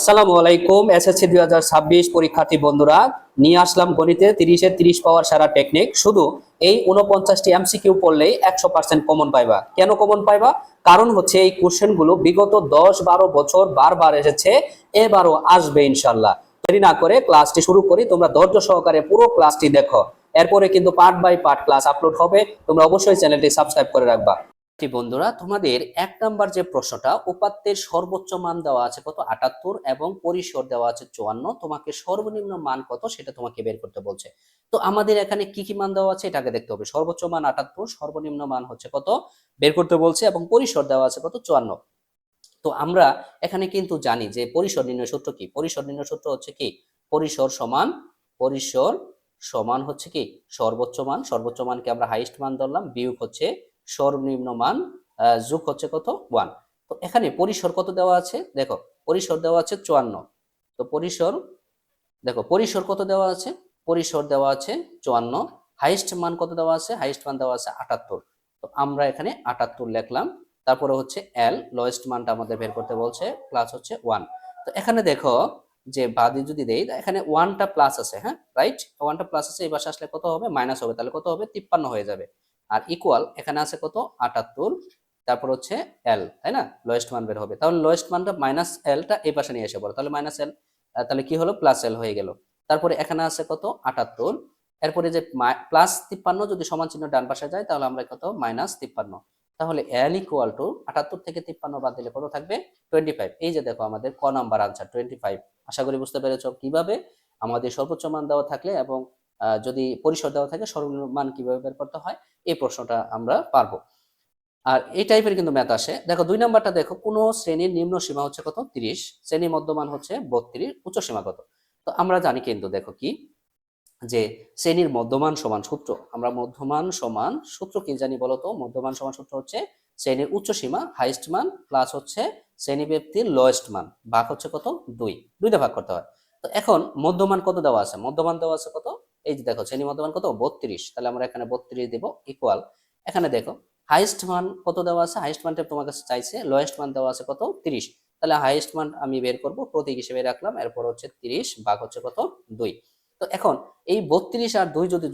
আসসালামু আলাইকুম। এসএসসি 2026 পরীক্ষার্থী বন্ধুরা, নিয়ে আসলাম গণিতে 30-এর 30 পাওয়ার সারা টেকনিক। শুধু এই 49টি এমসিকিউ পড়লেই 100% কমন পাইবা। কেন কমন পাইবা? কারণ হচ্ছে এই কোশ্চেনগুলো বিগত 10-12 বছর বারবার এসেছে, এবারও আসবে ইনশাআল্লাহ। দেরি না করে ক্লাসটি শুরু করি। তোমরা ধৈর্য সহকারে পুরো ক্লাসটি দেখো, এরপরে কিন্তু part by part class upload হবে। তোমরা অবশ্যই চ্যানেলটি সাবস্ক্রাইব করে রাখবা। বন্ধুরা, তোমাদের 1 নাম্বার যে প্রশ্নটা, উপাত্তের সর্বোচ্চ মান দেওয়া আছে কত 78 এবং পরিসর দেওয়া আছে 54, তোমাকে সর্বনিম্ন মান কত সেটা তোমাকে বের করতে বলছে। তো আমাদের এখানে কি কি মান দেওয়া আছে এটাকে দেখতে হবে। সর্বোচ্চ মান 78, সর্বনিম্ন মান হচ্ছে কত বের করতে বলছে, এবং পরিসর দেওয়া আছে কত 54। তো আমরা এখানে কিন্তু জানি যে পরিসর নির্ণয় সূত্র কি। পরিসর নির্ণয় সূত্র হচ্ছে কি, পরিসর সমান হচ্ছে কি সর্বোচ্চ মান। সর্বোচ্চ মানকে আমরা হাইয়েস্ট মান ধরলাম, বিয়োগ হচ্ছে সর্বনিম্ন মান, যোগ হচ্ছে কত 1। তো এখানে পরিসর কত দেওয়া আছে দেখো, পরিসর দেওয়া আছে 54। তো পরিসর কত দেওয়া আছে, পরিসর দেওয়া আছে 54। হাইয়েস্ট মান কত দেওয়া আছে, হাইয়েস্ট মান দেওয়া আছে 78। তো আমরা এখানে 78 লিখলাম। তারপরে হচ্ছে এল, লোয়েস্ট মানটা আমাদের বের করতে বলছে, প্লাস হচ্ছে 1। তো এখানে দেখো যে বাদি যদি দেই, এখানে 1টা প্লাস আছে, হ্যাঁ রাইট, 1টা প্লাস আছে, এই পাশে আসলে কত হবে মাইনাস হবে, তাহলে কত হবে 53 হয়ে যাবে। আর ইকুয়াল এখানে আছে কত 78, তারপর হচ্ছে এল, তাই না, লোয়েস্ট মান বের হবে। তাহলে লোয়েস্ট মানটা মাইনাস এলটা এই পাশে নিয়ে এসে পড়ো, তাহলে মাইনাস এল, তাহলে কি হলো প্লাস এল হয়ে গেল। তারপরে এখানে আছে কত 78, এরপরে যে প্লাস 53 যদি সমান চিহ্ন ডান পাশে যায় তাহলে আমরা কত মাইনাস 53। তাহলে এল ইকুয়াল টু 78 থেকে 53 বাদ দিলে কত থাকবে 25। এই যে দেখো আমাদের ক নাম্বার আনসার 25। আশা করি বুঝতে পেরেছো কিভাবে আমাদের সর্বোচ্চ মান দেওয়া থাকলে এবং যদি পরিসর দেওয়া থাকে সর্বনিম্ন মান কিভাবে বের করতে হয়, এই প্রশ্নটা আমরা পারবো। আর এই টাইপের কিন্তু ম্যাথ আসে। দেখো 2 নাম্বারটা দেখো, কোন শ্রেণীর নিম্ন সীমা হচ্ছে কত 30, শ্রেণীর মধ্যমান হচ্ছে 32, উচ্চ সীমা কত। তো আমরা জানি কিন্তু দেখো কি, যে শ্রেণীর মধ্যমান সমান সূত্র, আমরা মধ্যমান সমান সূত্র কি জানি বলতো, মধ্যমান সমান সূত্র হচ্ছে শ্রেণীর উচ্চ সীমা হাইয়েস্ট মান প্লাস হচ্ছে শ্রেণী ব্যক্তির লোয়েস্ট মান, ভাগ হচ্ছে কত 2, দুইটা ভাগ করতে হয়। তো এখন মধ্যমান কত দেওয়া আছে, মধ্যমান দেওয়া আছে কত, এই যে দেখো শ্রেণী মধ্যমান কত 32, তাহলে আমরা এখানে 32 দেব ইকুয়াল। এখানে দেখো হাইয়েস্ট মান কত দেওয়া আছে, হাইয়েস্ট মানটা তোমার কাছে চাইছে, লোয়েস্ট মান দেওয়া আছে কত 30, তাহলে হাইয়েস্ট মান আমি বের করব, প্রতীক হিসেবে রাখলাম, এরপর হচ্ছে 30 ভাগ হচ্ছে কত 2। তো এখন এই 32 আর 2 যদি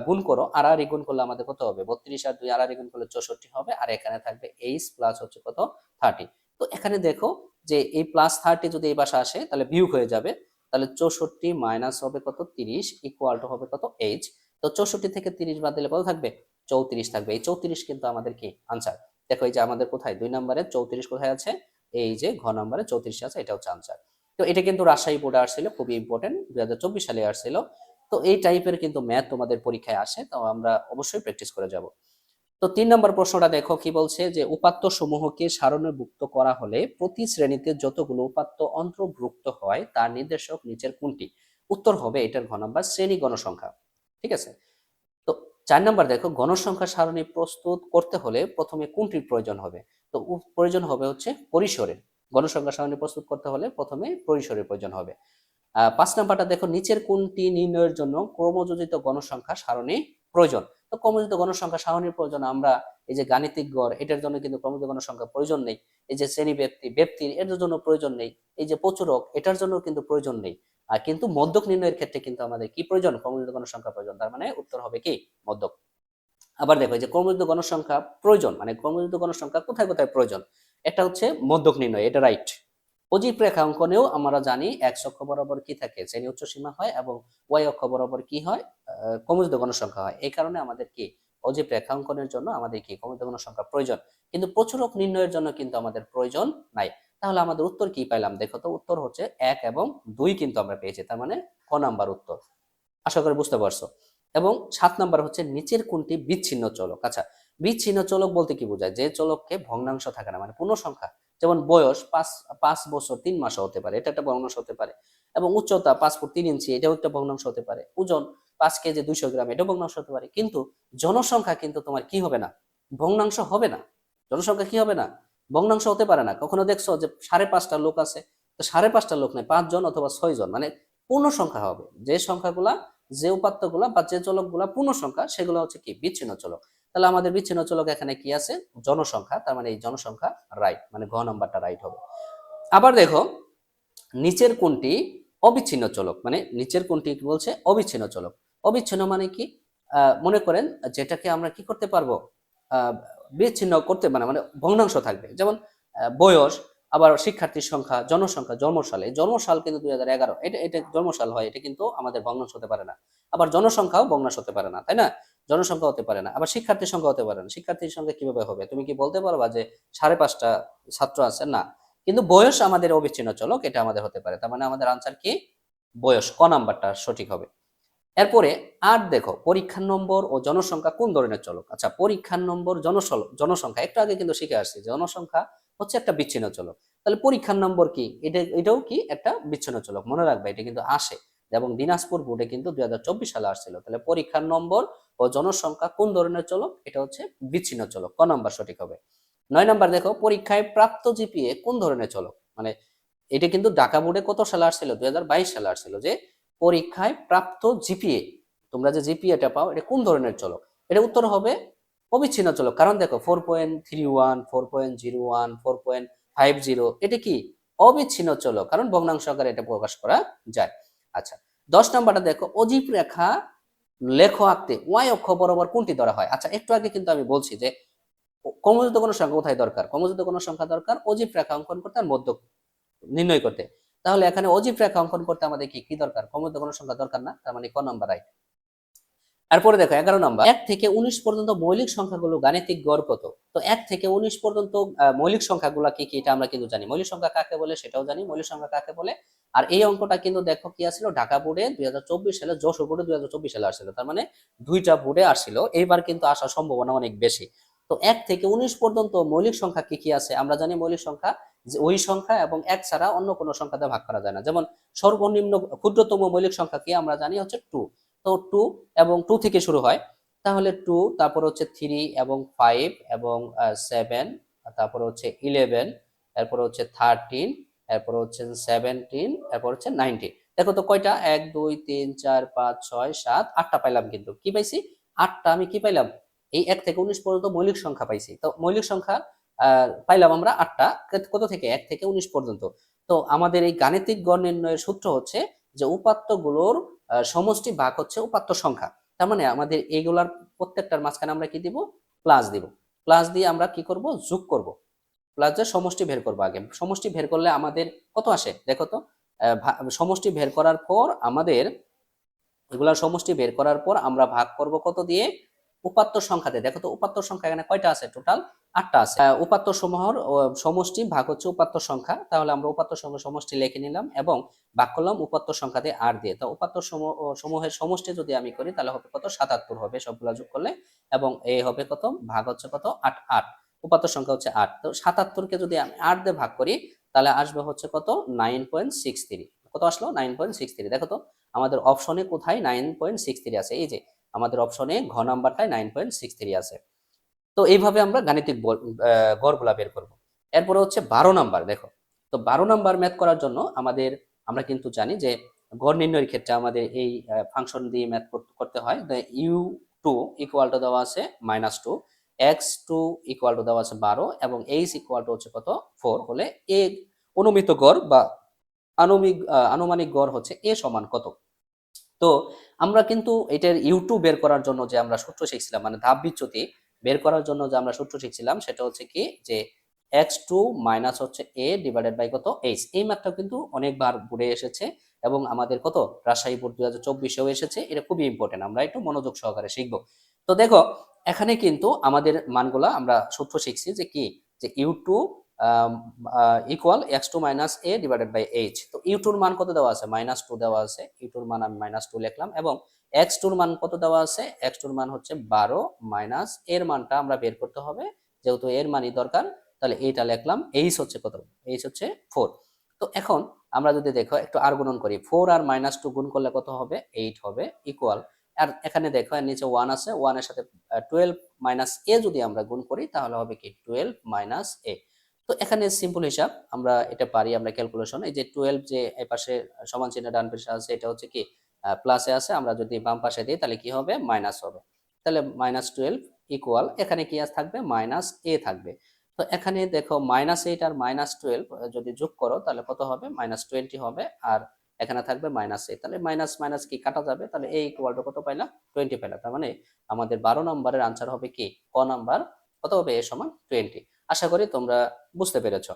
গুণ করো, আর গুণ করলে আমাদের কত হবে, 32 আর 2 আর গুণ করলে 64 হবে, আর এখানে থাকবে এইচ প্লাস হচ্ছে কত 30। তো এখানে দেখো যে এই প্লাস 30 যদি এই পাশে আসে তাহলে বিয়োগ হয়ে যাবে, তাহলে 64 মাইনাস হবে কত 30 ইকুয়াল টু হবে কত এইচ। তো 64 থেকে 30 বাদ দিলে কত থাকবে 34 থাকবে। এই 34 কিন্তু আমাদের কি আনসার। দেখো এই যে আমাদের কোথায় 2 নম্বরে 34 কোথায় আছে, এই যে ঘ নম্বরে 34 আছে, এটা হচ্ছে আনসার। তো এটা কিন্তু রাজশাহী বোর্ডে আসছিল, খুবই ইম্পর্টেন্ট, 2024 সালে আসছিল। তো এই টাইপের কিন্তু ম্যাথ তোমাদের পরীক্ষায় আসে, তো আমরা অবশ্যই প্র্যাকটিস করে যাব। তো 3 নম্বর প্রশ্নটা দেখো কি বলছে, যে উপাত্ত সমূহকে সারণীভুক্ত করা হলে প্রতি শ্রেণীতে যতগুলো উপাত্ত অন্তর্ভুক্ত হয় তার নির্দেশক নিচের কোনটি। উত্তর হবে এটার ঘ নাম্বার, শ্রেণী গণসংখ্যা। ঠিক আছে। তো 4 নাম্বার দেখো, গণসংখ্যা সারণী প্রস্তুত করতে হলে প্রথমে কোনটির প্রয়োজন হবে। তো প্রয়োজন হবে হচ্ছে পরিসরের। গণসংখ্যা সারণী প্রস্তুত করতে হলে প্রথমে পরিসরের প্রয়োজন হবে। 5 নাম্বারটা দেখো, নিচের কোনটি নির্ণয়ের জন্য ক্রমযোজিত গণসংখ্যা সারণী প্রয়োজন। তো ক্রমযোজিত গণসংখ্যা সারণীর প্রয়োজন, আমরা এই যে গাণিতিক গড় এটার জন্য কিন্তু ক্রমযোজিত গণসংখ্যা প্রয়োজন নেই। এই যে শ্রেণী ব্যক্তির এটার জন্য প্রয়োজন নেই। এই যে প্রচুরক এটার জন্য কিন্তু প্রয়োজন নেই। আর কিন্তু মধ্যক নির্ণয়ের ক্ষেত্রে কিন্তু আমাদের কি প্রয়োজন, ক্রমযোজিত গণসংখ্যা প্রয়োজন। তার মানে উত্তর হবে কি মধ্যক। আবার দেখো যে ক্রমযোজিত গণসংখ্যা প্রয়োজন, মানে ক্রমযোজিত গণসংখ্যা কোথায় কোথায় প্রয়োজন, এটা হচ্ছে মধ্যক নির্ণয়, এটা রাইট। অজীব রেখা অঙ্কনেও আমরা জানি এক্স অক্ষ বরাবর কি থাকে, শ্রেণী উচ্চ সীমা হয়, এবং ওয়াই অক্ষ বরাবর কি হয়, ক্রমযোজিত গণসংখ্যা হয়। এই কারণে আমাদের কি অজীব রেখা অঙ্কনের জন্য আমাদের কি ক্রমযোজিত গণসংখ্যা প্রয়োজন, কিন্তু প্রচুরক নির্ণয়ের জন্য কিন্তু আমাদের প্রয়োজন নাই। তাহলে আমাদের উত্তর কি পাইলাম দেখো তো, উত্তর হচ্ছে 1 এবং 2 কিন্তু আমরা পেয়েছি, তার মানে ক নাম্বার উত্তর। আশা করি বুঝতে পারছো। এবং 7 নাম্বার হচ্ছে নিচের কোনটি বিচ্ছিন্ন চলক। আচ্ছা, বিচ্ছিন্ন চলক বলতে কি বোঝায়, যে চলককে ভগ্নাংশ থাকে না, মানে পূর্ণ সংখ্যা। যেমন বয়স 5 বছর 3 মাস হতে পারে, এটা একটা ভগ্নাংশ হতে পারে। এবং উচ্চতা 5 ফুট 3 ইঞ্চি, এটাও একটা ভগ্নাংশ হতে পারে। ওজন 5 কেজি 200 গ্রাম, এটাও ভগ্নাংশ হতে পারে। কিন্তু জনসংখ্যা কিন্তু তোমার কি হবে না, ভগ্নাংশ হবে না। জনসংখ্যা কি হবে না, ভগ্নাংশ হতে পারে না। কখনো দেখছো যে 5.5টা লোক আছে, তো 5.5টা লোক নেই, 5 জন অথবা 6 জন, মানে পূর্ণ সংখ্যা হবে। যে সংখ্যাগুলা, যে উপাত্তগুলা বা যে চলকগুলা পূর্ণ সংখ্যা, সেগুলো হচ্ছে কি বিচ্ছিন্ন চলক। তাহলে আমাদের বিচ্ছিন্ন চলক এখানে কি আছে, জনসংখ্যা, তার মানে এই জনসংখ্যা রাইট, মানে ঘ নাম্বারটা রাইট হবে। আবার দেখো নিচের কোনটি অবিচ্ছিন্ন চলক, মানে নিচের কোনটি কি বলছে অবিচ্ছিন্ন চলক। অবিচ্ছিন্ন মানে কি, মনে করেন যেটাকে আমরা কি করতে পারবো, আহ, বিচ্ছিন্ন করতে মানে মানে ভগ্নাংশ থাকবে, যেমন বয়স, আবার শিক্ষার্থীর সংখ্যা, জনসংখ্যা, জন্মসাল। এই জন্মসাল কিন্তু 2011, এটা এটা জন্মসাল হয়, এটা কিন্তু আমাদের ভগ্নাংশ হতে পারে না। আবার জনসংখ্যাও ভগ্নাংশ হতে পারে না, তাই না? জনসংখ্যা হতে পারে না, আবার শিক্ষার্থীর সংখ্যা হতে পারে না। শিক্ষার্থীর সংখ্যা কিভাবে হবে? তুমি কি বলতে পারবা যে 5.5টা ছাত্র আছে? না। কিন্তু বয়স আমাদের অবিচ্ছিন্ন চলক, এটা আমাদের হতে পারে। তার মানে আমাদের আনসার কি? বয়স, ক নাম্বারটা সঠিক হবে। এরপরে আর দেখো, পরীক্ষার নম্বর ও জনসংখ্যা কোন ধরনের চলক? আচ্ছা, পরীক্ষার নম্বর, জনসংখ্যা একটু আগে কিন্তু শিখে আসছি, জনসংখ্যা হচ্ছে একটা বিচ্ছিন্ন চলক। তাহলে পরীক্ষার নম্বর কি? এটাও কি একটা বিচ্ছিন্ন চলক? মনে রাখবে, এটা কিন্তু আসে, এবং দিনাজপুর বোর্ডে কিন্তু 2024 সালে আসছিল। তাহলে পরীক্ষার নম্বর ও জনসংখ্যা কোন ধরনের চলক? এটা হচ্ছে বিচ্ছিন্ন চলক, ক নাম্বার সঠিক হবে। 9 নাম্বার দেখো, পরীক্ষায় প্রাপ্ত জিপিএ কোন ধরনের চলক? মানে এটা কিন্তু ঢাকা বোর্ডে কত সালে আসছিল? 2022 সালে আসছিল, যে পরীক্ষায় প্রাপ্ত জিপিএ, তোমরা যে জিপিএটা পাও, এটা কোন ধরনের চলক? এটা উত্তর হবে অবিচ্ছিন্ন চলক। কারণ দেখো, 4.31, 4.01, 4.50, এটা কি অবিচ্ছিন্ন চলক, কারণ ভগ্নাংশ আকারে এটা প্রকাশ করা যায়। আচ্ছা, 10 নাম্বারটা দেখো, অজীব রেখা লেখো আঁকতে ওয়াই অক্ষ বরাবর কোনটি ধরা হয়? আচ্ছা, একটু আগে কিন্তু আমি বলছি যে ক্রমযুক্ত কোনো সংখ্যা কোথায় দরকার? ক্রমযুক্ত কোনো সংখ্যা দরকার অজীব রেখা অঙ্কন করতে আর মধ্য নির্ণয় করতে। তাহলে এখানে অজীব রেখা অঙ্কন করতে আমাদের কি কি দরকার? ক্রমযুক্ত কোনো সংখ্যা দরকার না, তার মানে ক নাম্বার রাইট। তারপরে দেখো 11 নাম্বার, 1 থেকে 19 পর্যন্ত মৌলিক সংখ্যাগুলো গাণিতিক গড় কত? তো 1 থেকে 19 পর্যন্ত মৌলিক সংখ্যাগুলো কি কি, এটা আমরা কিন্তু জানি। মৌলিক সংখ্যা কাকে বলে সেটাও জানি, মৌলিক সংখ্যা কাকে বলে। আর এই অঙ্কটা কিন্তু দেখো কি আসছিল, ঢাকা বোর্ডে 2024 সালে, যশোর বোর্ডে 2024 সালে আসছিল। তার মানে দুইটা বোর্ডে আসছিল, এইবার কিন্তু আসার সম্ভাবনা অনেক বেশি। তো 1 থেকে 19 পর্যন্ত মৌলিক সংখ্যা কি কি আছে? আমরা জানি মৌলিক সংখ্যা যে ওই সংখ্যা এবং এক ছাড়া অন্য কোনো সংখ্যাতে ভাগ করা যায় না। যেমন সর্বনিম্ন ক্ষুদ্রতম মৌলিক সংখ্যা কি আমরা জানি হচ্ছে 2। তো 2 এবং 2 থেকে শুরু হয়, তাহলে 2, তারপর হচ্ছে 3 এবং 5 এবং 7, তারপর হচ্ছে 11, এরপর হচ্ছে 13, এরপর হচ্ছে 17, এরপর হচ্ছে 19। দেখো তো কয়টা, 1 2 3 4 5 6 7 8টা পাইলাম। কিন্তু কি পাইছি? 8টা আমি কি পাইলাম? এই 1 থেকে 19 পর্যন্ত মৌলিক সংখ্যা পাইছি। তো মৌলিক সংখ্যা পাইলাম আমরা 8টা, কত থেকে? 1 থেকে 19 পর্যন্ত। তো আমাদের এই গাণিতিক গড় নির্ণয়ের সূত্র হচ্ছে যে উপাত্তগুলোর সমষ্টি ভাগ হচ্ছে উপাত্ত সংখ্যা। তার মানে আমাদের এইগুলার প্রত্যেকটার মাঝখানে আমরা কি দিব? প্লাস দিব। প্লাস দিয়ে আমরা কি করব? যোগ করব। প্লাস দিয়ে সমষ্টি বের করব। আগে সমষ্টি বের করলে আমাদের কত আসে দেখো তো। সমষ্টি বের করার পর আমাদের, এগুলার সমষ্টি বের করার পর আমরা ভাগ করব কত দিয়ে? উপাত্ত সংখ্যাতে। দেখো তো উপাত্ত সংখ্যা এখানে কয়টা আছে? টোটাল 8টা আছে। উপাত্ত সমূহের সমষ্টি ভাগ হচ্ছে উপাত্ত সংখ্যা। তাহলে আমরা উপাত্ত সমষ্টি লিখে নিলাম এবং ভাগ করলাম উপাত্ত সংখ্যা দিয়ে 8 দিয়ে। তো উপাত্ত সমূহের সমষ্টি যদি আমি করি, তাহলে হবে কত? 77 হবে সবগুলা যোগ করলে। এবং এই হবে কত? ভাগ হচ্ছে কত? 8 8। উপাত্ত সংখ্যা হচ্ছে 8। তো 77 কে যদি আমি 8 দিয়ে ভাগ করি, তাহলে আসবে হচ্ছে কত? 9.63। কত আসলো? 9.63। দেখো তো আমাদের অপশনে কোথায় 9.63 আছে? এই যে আমাদের অপশনে ঘ নাম্বারটায় 9.63 আছে। তো এইভাবে আমরা গাণিতিক গড়গুলা বের করব। এরপরে হচ্ছে 12 নাম্বার দেখো। তো 12 নাম্বার ম্যাথ করার জন্য আমাদের, আমরা কিন্তু জানি যে গড় নির্ণয়ের ক্ষেত্রে আমাদের এই ফাংশন দিয়ে ম্যাথ করতে হয়। u2 ইকুয়াল টু দেওয়া আছে -2, x2 ইকুয়াল টু দেওয়া আছে 12, এবং h ইকুয়াল টু হচ্ছে কত? 4 হলে এ অনুমিত গড় বা আনুমানিক গড় হচ্ছে এ সমান কত? তো আমরা কিন্তু এটার ইউটিউব বের করার জন্য যে আমরা সূত্র শিখছিলাম, মানে ধাপ বিচ্যুতি বের করার জন্য যে আমরা সূত্র শিখছিলাম, সেটা হচ্ছে কি যে x2 মাইনাস হচ্ছে a ডিভাইডেড বাই কত? h। এই ম্যাথটা কিন্তু অনেকবার বোর্ডে এসেছে, এবং আমাদের কত রাজশাহী বোর্ড 2024-এও এসেছে। এটা খুবই ইম্পর্টেন্ট, আমরা একটু মনোযোগ সহকারে শিখবো। তো দেখো এখানে কিন্তু আমাদের মানগুলা আমরা সূত্র শিখছি যে কি, যে u2 equal x2 minus a divided by h। তো u2 এর মান কত দেওয়া আছে? -2 দেওয়া আছে। u2 এর মান আমি -2 লিখলাম, এবং x2 এর মান কত দেওয়া আছে? x2 এর মান হচ্ছে 12, মাইনাস এর মানটা আমরা বের করতে হবে, যেহেতু এর মানই দরকার। তাহলে এইটা লিখলাম। h হচ্ছে কত? h হচ্ছে 4। তো এখন আমরা যদি দেখো একটু আর গুণন করি, 4 আর -2 গুণ করলে কত হবে? 8 হবে, ইকুয়াল। আর এখানে দেখো এর নিচে 1 আছে, 1 এর সাথে 12 মাইনাস a যদি আমরা গুণ করি, তাহলে হবে কি? 12 মাইনাস a। তো এখানে সিম্পল হিসাব আমরা এটা পারি, আমরা ক্যালকুলেশন। এই যে 12 যে এই পাশে সমান চিহ্ন ডান পাশে আছে, এটা হচ্ছে কি প্লাসে আছে, আমরা যদি বাম পাশে দিই তাহলে কি হবে? মাইনাস হবে। তাহলে -12 ইকুয়াল, এখানে কি থাকবে? -a থাকবে। তো এখানে দেখো -8 আর -12 যদি যোগ করো তাহলে কত হবে, -20 হবে। আর এখানে থাকবে -8, তাহলে মাইনাস মাইনাস কি কাটা যাবে, তাহলে এই ইকুয়াল টু কত পাইলা, 20 পাইলা। তার মানে আমাদের 12 নম্বরের আনসার হবে কি ক নাম্বার, কত হবে, a সমান 20। আশা করি তোমরা বুঝতে পেরেছো।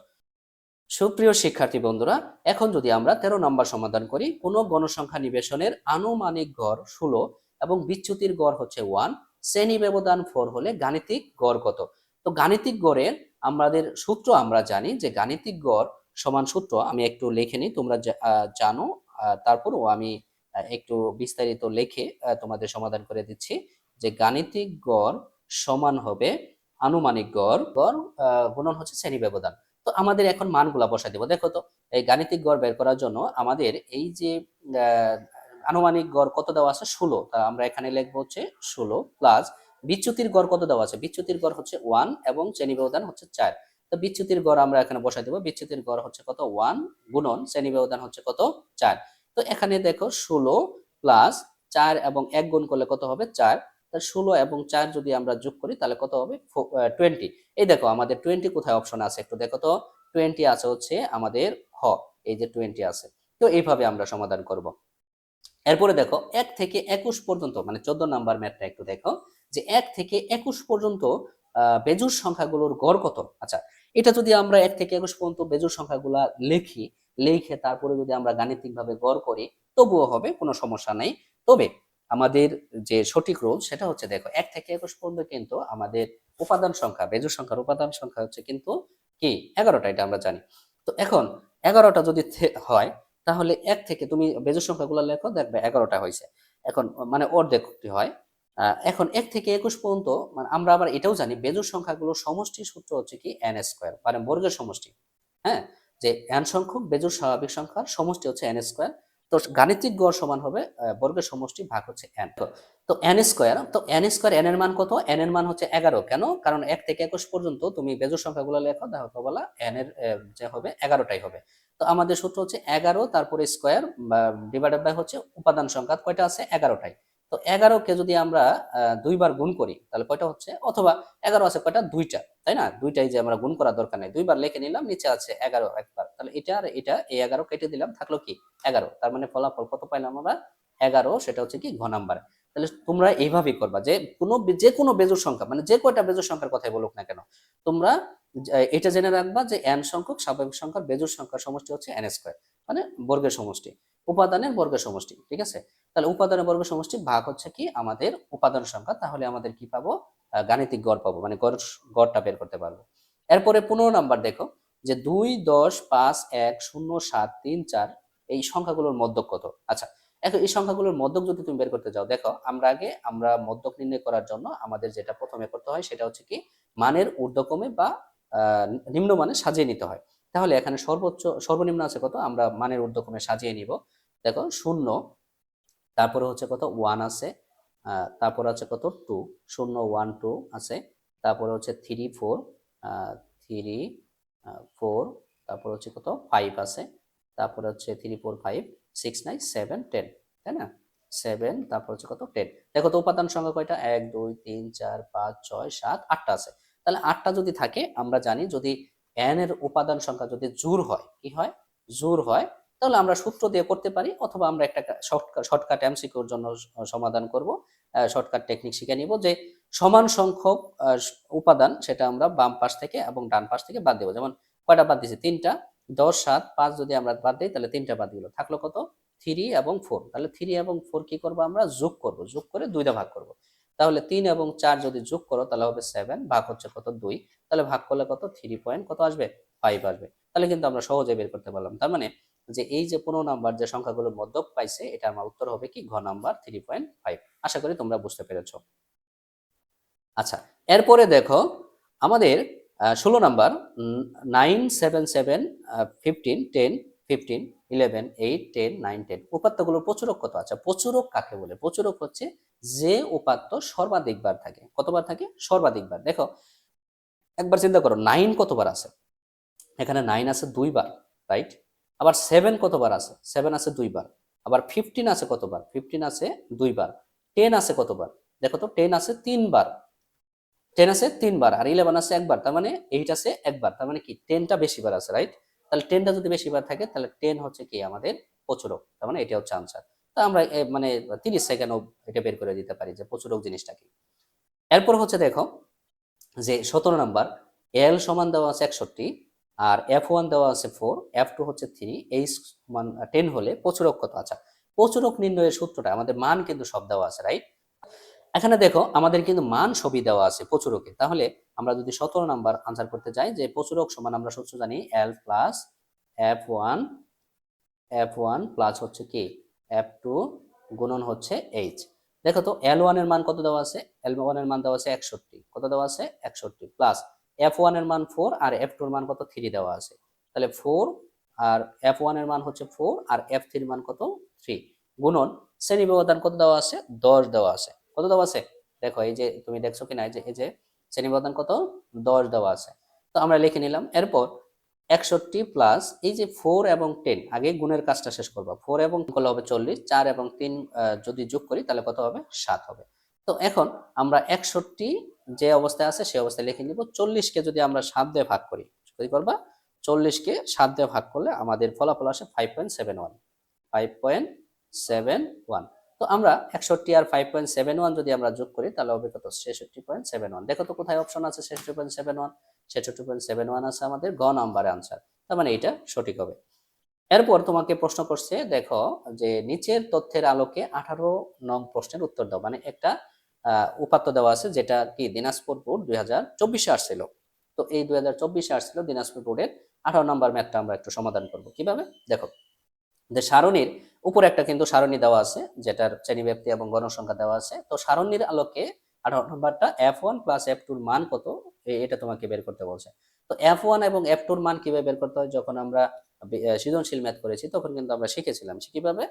সুপ্রিয় শিক্ষার্থী বন্ধুরা, এখন যদি আমরা 13 নম্বর সমাধান করি, কোন গণসংখ্যা নিবেশনের আনুমানিক গড় 16 এবং বিচ্যুতির গড় হচ্ছে 1, শ্রেণী ব্যবধান 4 হলে গাণিতিক গড় কত। তো গাণিতিক গড়ের আমাদের সূত্র আমরা জানি যে গাণিতিক গড় সমান সূত্র আমি একটু লিখে নিই, তোমরা জানো। তারপরও আমি একটু বিস্তারিত লিখে তোমাদের সমাধান করে দিচ্ছি। যে গাণিতিক গড় সমান হবে আনুমানিক গড় গড় গুণন হচ্ছে শ্রেণী ব্যবধান। তো আমাদের এখন মানগুলা বসাই দেবো। দেখো তো, এই গাণিতিক গড় বের করার জন্য আমাদের এই যে আহ, আনুমানিক গড় কত দেওয়া আছে, 16, তা আমরা এখানে লিখবো হচ্ছে 16 প্লাস বিচ্যুতির গড় কত দেওয়া আছে, বিচ্যুতির গড় হচ্ছে 1 এবং শ্রেণী ব্যবধান হচ্ছে 4। তো বিচ্যুতির গড় আমরা এখানে বসাই দেবো, বিচ্যুতির গড় হচ্ছে কত, 1 গুণন শ্রেণী ব্যবধান হচ্ছে কত, 4। তো এখানে দেখো 16 প্লাস 4 এবং 1 গুণ করলে কত হবে, 4। 16 এবং 4 যদি আমরা যোগ করি তাহলে কত হবে, 20। এই দেখো আমাদের 20 কোথায় অপশন আছে, একটু দেখো তো। 20 আছে হচ্ছে আমাদের খ, এই যে 20 আছে। তো এইভাবে আমরা সমাধান করব। এরপরে দেখো 1 থেকে 21 পর্যন্ত, মানে 14 নাম্বার ম্যাথটা একটু দেখো, যে 1 থেকে 21 পর্যন্ত বেজোড় সংখ্যাগুলোর গড় কত। আচ্ছা, এটা যদি আমরা 1 থেকে 21 পর্যন্ত বেজোড় সংখ্যাগুলা লিখি, লিখে তারপরে যদি আমরা গাণিতিকভাবে গড় করি তবুও হবে, কোনো সমস্যা নাই। তবে আমাদের যে সঠিক রোল সেটা হচ্ছে, দেখো 1 থেকে 21 পর্যন্ত কিন্তু আমাদের উপাদান সংখ্যা, বেজোড় সংখ্যার উপাদান সংখ্যা হচ্ছে কিন্তু কি 11টা, এটা আমরা জানি। তো এখন 11টা যদি হয়, তাহলে 1 থেকে তুমি বেজোড় সংখ্যাগুলো লেখো, দেখবে 11টা হয়েছে। এখন মানে অর্ধেকটি হয়। এখন 1 থেকে 21 পর্যন্ত, মানে আমরা আবার এটাও জানি বেজোড় সংখ্যাগুলোর সমষ্টি সূত্র হচ্ছে কি n স্কয়ার, মানে বর্গের সমষ্টি। হ্যাঁ, যে n সংখ্যক বেজোড় স্বাভাবিক সংখ্যার সমষ্টি হচ্ছে n স্কয়ার। তো গাণিতিক গড় সমান হবে বর্গের সমষ্টি ভাগ হচ্ছে n। তো n স্কয়ার, তো n স্কয়ার, n এর মান কত, n এর মান হচ্ছে 11। কেন, কারণ 1 থেকে 21 পর্যন্ত তুমি বেজোড় সংখ্যাগুলো লেখো, দেখো বলা n এর যে হবে 11টাই হবে। তো আমাদের সূত্র হচ্ছে 11 তারপরে স্কয়ার ডিভাইডেড বাই হচ্ছে উপাদান সংখ্যা কয়টা আছে, 11টাই। তো 11কে যদি আমরা দুইবার গুণ করি তাহলে কয়টা হচ্ছে, অথবা 11 আছে কয়টা, দুইটা, তাই না, দুইটাই যে আমরা গুণ করার দরকার নেই, দুইবার লিখে নিলাম, নিচে আছে 11 একবার, তাহলে এটা আর এটা, এই 11 কেটে দিলাম, থাকলো কি 11। তার মানে ফলাফল কত পাইলাম আমরা, 11। সেটা হচ্ছে কি ঘ নাম্বার। তাহলে তোমরা এইভাবেই করবা, যে কোনো বেজোড় সংখ্যা, মানে যে কয়টা বেজোড় সংখ্যার কথাই বলুক না কেন, তোমরা এটা জেনে রাখবা যে n সংখ্যক স্বাভাবিক সংখ্যার বেজোড় সংখ্যার সমষ্টি হচ্ছে n স্কয়ার, মানে বর্গের সমষ্টি, উপাদানের বর্গের সমষ্টি। ঠিক আছে, তাহলে উপাদানের বর্গের সমষ্টি ভাগ হচ্ছে কি আমাদের উপাদান সংখ্যা। তাহলে আমাদের কি পাবো, গাণিতিক গড় পাবো, মানে গড়টা বের করতে পারবো। এরপরে 15 নাম্বার দেখো, যে 2, 10, 5, 1, 0, 7, 3, 4 এই সংখ্যাগুলোর মধ্যক কত। আচ্ছা, এখন এই সংখ্যাগুলোর মধ্যক যদি তুমি বের করতে যাও, দেখো আমরা মধ্যক নির্ণয় করার জন্য আমাদের যেটা প্রথমে করতে হয় সেটা হচ্ছে কি মানের ঊর্ধ্বক্রমে বা নিম্নমানে সাজিয়ে নিতে হয়। তাহলে এখানে সর্বনিম্ন আছে কত, আমরা মানের ঊর্ধ্বক্রমে সাজিয়ে নিব। দেখো 0, তারপরে হচ্ছে কত 1 আছে, তারপর আছে কত 2, 0, 1, 2 আছে, তারপরে হচ্ছে 3, 4, 3, 4, তারপর হচ্ছে কত 5 আছে, তারপরে হচ্ছে 3, 4, 5, 6, 9, 7, 10, তাই না, 7, তারপর হচ্ছে কত 10। দেখো তো উপাদান সংখ্যা কয়টা, 1, 2, 3, 4, 5, 6, 7, 8টা আছে। তাহলে 8টা যদি থাকে, আমরা জানি যদি n এর উপাদান সংখ্যা যদি জোড় হয়, কি হয়, জোড় হয়, তাহলে আমরা সূত্র দিয়ে করতে পারি, অথবা আমরা একটা শর্টকাট এমসিকিউর জন্য সমাধান করব, শর্টকাট টেকনিক শিখে নিব, যে সমান সংখ্যক উপাদান সেটা আমরা বাম পাশ থেকে এবং ডান পাশ থেকে বাদ দেবো। যেমন কয়টা বাদ দিয়েছি, 3টা, 10, 7, 5 যদি আমরা বাদ দিই তাহলে 3টা বাদ গেল, থাকলো কত 3 এবং 4। তাহলে 3 এবং 4 কি করব, আমরা যোগ করব, যোগ করে 2টা ভাগ করব। তাহলে 3 এবং 4 যদি যোগ করো তাহলে হবে 7, ভাগ হচ্ছে কত 2, তাহলে ভাগ করলে কত 3 পয়েন্ট কত আসবে, 5 আসবে। তাহলে কিন্তু আমরা সহজে বের করতে পারলাম। তার মানে যে এই যে 15 নাম্বার যে সংখ্যাগুলোর মধ্যক পাইছে, এটা আমার উত্তর হবে কি ঘ নাম্বার 3.5। আশা করি তোমরা বুঝতে পেরেছো। আচ্ছা, এরপরে দেখো আমাদের 16 নাম্বার 9, 7, 7, 15, 10, 15, 11, 8, 10, 9, 10 উপাত্তগুলোর প্রচুরক কত। আচ্ছা, প্রচুরক কাকে বলে, প্রচুরক হচ্ছে যে উপাত্ত সর্বাধিকবার থাকে। কতবার থাকে, সর্বাধিকবার। দেখো একবার চিন্তা করো 9 কতবার আছে, এখানে 9 আছে 2বার, রাইট। আবার 7 কতবার আছে, 7 আছে 2বার। আবার 15 আছে কতবার, 15 আছে 2বার। 10 আছে কতবার, দেখো তো 10 আছে 3বার। 10 আছে 3 বার আর 11 আছে একবার, তার মানে 8 আছে একবার, তার মানে কি 10টা বেশিবার আছে, রাইট? তাহলে 10টা যদি বেশিবার থাকে তাহলে 10 হচ্ছে কি আমাদের প্রচুরক, তার মানে এটা হচ্ছে আনসার। তো আমরা মানে 30 সেকেন্ড এটা বের করে দিতে পারি যে প্রচুরক জিনিসটা কি। এরপর হচ্ছে দেখো যে 17 নাম্বার, এল সমান দেওয়া আছে 61 আর F1 দেওয়া আছে 4, F2 হচ্ছে 3, এইচ সমান 10 হলে প্রচুরক কত? আচ্ছা, প্রচুরক নির্ণয়ের সূত্রটা আমাদের মান কিন্তু সব দেওয়া আছে, রাইট? এখানে দেখো আমাদের কিন্তু মান সবই দেওয়া আছে প্রচুরকে, তাহলে আমরা যদি 17 নাম্বার আনসার করতে যাই যে প্রচুরক সমান আমরা সূত্র জানি এল প্লাস F1, F1 প্লাস হচ্ছে কি F2 গুণন হচ্ছে এইচ। দেখো তো L1 এর মান কত দেওয়া আছে? L1 এর মান দেওয়া আছে 61, কত দেওয়া আছে? 61 প্লাস F1 এর মান 4 আর F2 এর মান কত? 3 দেওয়া আছে, তাহলে 4 আর F1 এর মান হচ্ছে 4 আর F3 এর মান কত? 3 গুণন শ্রেণী ব্যবধান কত দেওয়া আছে? 10 দেওয়া আছে, কত দেওয়া আছে? দেখো এই যে তুমি দেখছো কিনা, এই যে শ্রেণী ব্যবধান কত? 10 দেওয়া আছে। তো আমরা লিখে নিলাম। এরপর 61 প্লাস এই যে 4 এবং 10, আগে গুণের কাজটা শেষ করবো। 4 এবং করলে হবে 40, 4 এবং 3 যদি যোগ করি তাহলে কত হবে? 7 হবে। তো এখন আমরা 61 যে অবস্থায় আছে সেই অবস্থায় লিখে নিব। 40কে যদি আমরা 7 দিয়ে ভাগ করি, কি করবা? 40কে 7 দিয়ে ভাগ করলে আমাদের ফলাফল আসে 5.71, 5.71। তো আমরা 61 আর 5.71 যদি আমরা যোগ করি তাহলে হবে কত? 66.71। দেখো তো কোথায় অপশন আছে 66.71? 66.71 আছে আমাদের গ নাম্বারে আনসার, তার মানে এটা সঠিক হবে। এরপর তোমাকে প্রশ্ন করছে, দেখো যে নিচের তথ্যের আলোকে 18 নং প্রশ্নের উত্তর দাও, মানে একটা উপাত্ত দেওয়া আছে যেটা কি দিনাজপুর বোর্ড 2024 আসছিল। তো এই 2024 আসছিল দিনাজপুর বোর্ডের 18 নম্বর ম্যাথটা আমরা একটু সমাধান করব কিভাবে। দেখো যে সারণীর উপরে একটা কিন্তু সারণী দেওয়া আছে যেটার শ্রেণীব্যাপ্তি এবং গণসংখ্যা দেওয়া আছে। তো সারণীর আলোকে 18 নম্বরটা F1 প্লাস F2 এর মান কত এটা তোমাকে বের করতে বলছে। তো F1 এবং F2 এর মান কিভাবে বের করতে হয়, যখন আমরা সৃজনশীল ম্যাথ করেছি তখন কিন্তু আমরা শিখেছিলাম কিভাবে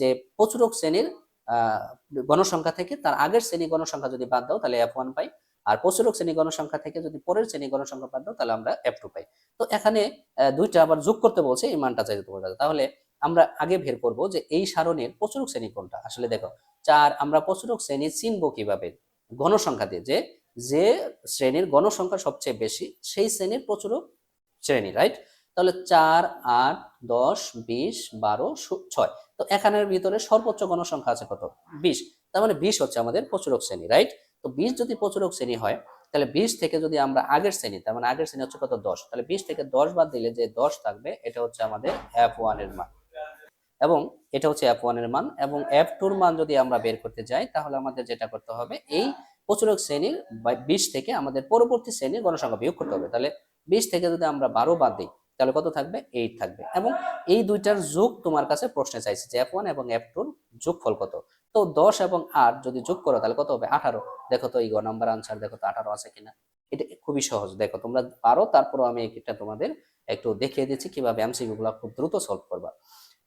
যে প্রচুরক শ্রেণীর আহ, গণসংখ্যা থেকে তার আগের শ্রেণী গণসংখ্যা যদি বাদ দাও তাহলে F1 পাই, আর প্রচুরক শ্রেণী গণসংখ্যা থেকে যদি পরের শ্রেণী গণসংখ্যা বাদ দাও তাহলে আমরা F2 পাই। তো এখানে দুইটা আবার যোগ করতে বলছে, এই মানটা চাইতে বলছে। তাহলে আমরা আগে বের করব যে এই সারণীর প্রচুরক শ্রেণী কোনটা। আসলে দেখো 4 আমরা প্রচুরক শ্রেণী চিনবো কিভাবে? গণসংখ্যা দিয়ে, যে যে শ্রেণীর গণসংখ্যা সবচেয়ে বেশি সেই শ্রেণীর প্রচুরক শ্রেণী, রাইট? তাহলে 4, 8, 10, 20, 12, 6। তো এখানের ভিতরে সর্বোচ্চ গণসংখ্যা আছে কত? 20, তার মানে 20 হচ্ছে আমাদের প্রচুরক শ্রেণী, রাইট? তো 20 যদি প্রচুরক শ্রেণী হয় তাহলে 20 থেকে যদি আমরা আগের শ্রেণী, তার মানে আগের শ্রেণী হচ্ছে কত? 10, তাহলে 20 থেকে 10 বাদ দিলে যে 10 থাকবে এটা হচ্ছে আমাদের F1 এর মান, এবং এটা হচ্ছে F1 এর মান। এবং F2 এর মান যদি আমরা বের করতে যাই তাহলে আমাদের যেটা করতে হবে, এই প্রচুরক শ্রেণীর 20 থেকে আমাদের পরবর্তী শ্রেণীর গণসংখ্যা বিয়োগ করতে হবে। তাহলে 20 থেকে যদি আমরা 12 বাদ দিই তাহলে কত থাকবে? 8 থাকবে। এবং এই দুইটার যোগ তোমার কাছে প্রশ্নে চাইছে যে F1 এবং F2 এর যোগফল কত। তো 10 এবং 8 যদি যোগ করো তাহলে কত হবে? 18। দেখো তো এই গ নাম্বার আনসার, দেখো তো 18 আছে কিনা। এটা খুবই সহজ, দেখো তোমরা পারো, তারপরও আমি এটা তোমাদের একটু দেখিয়ে দিচ্ছি কিভাবে এমসিকিউ গুলো খুব দ্রুত সলভ করবা।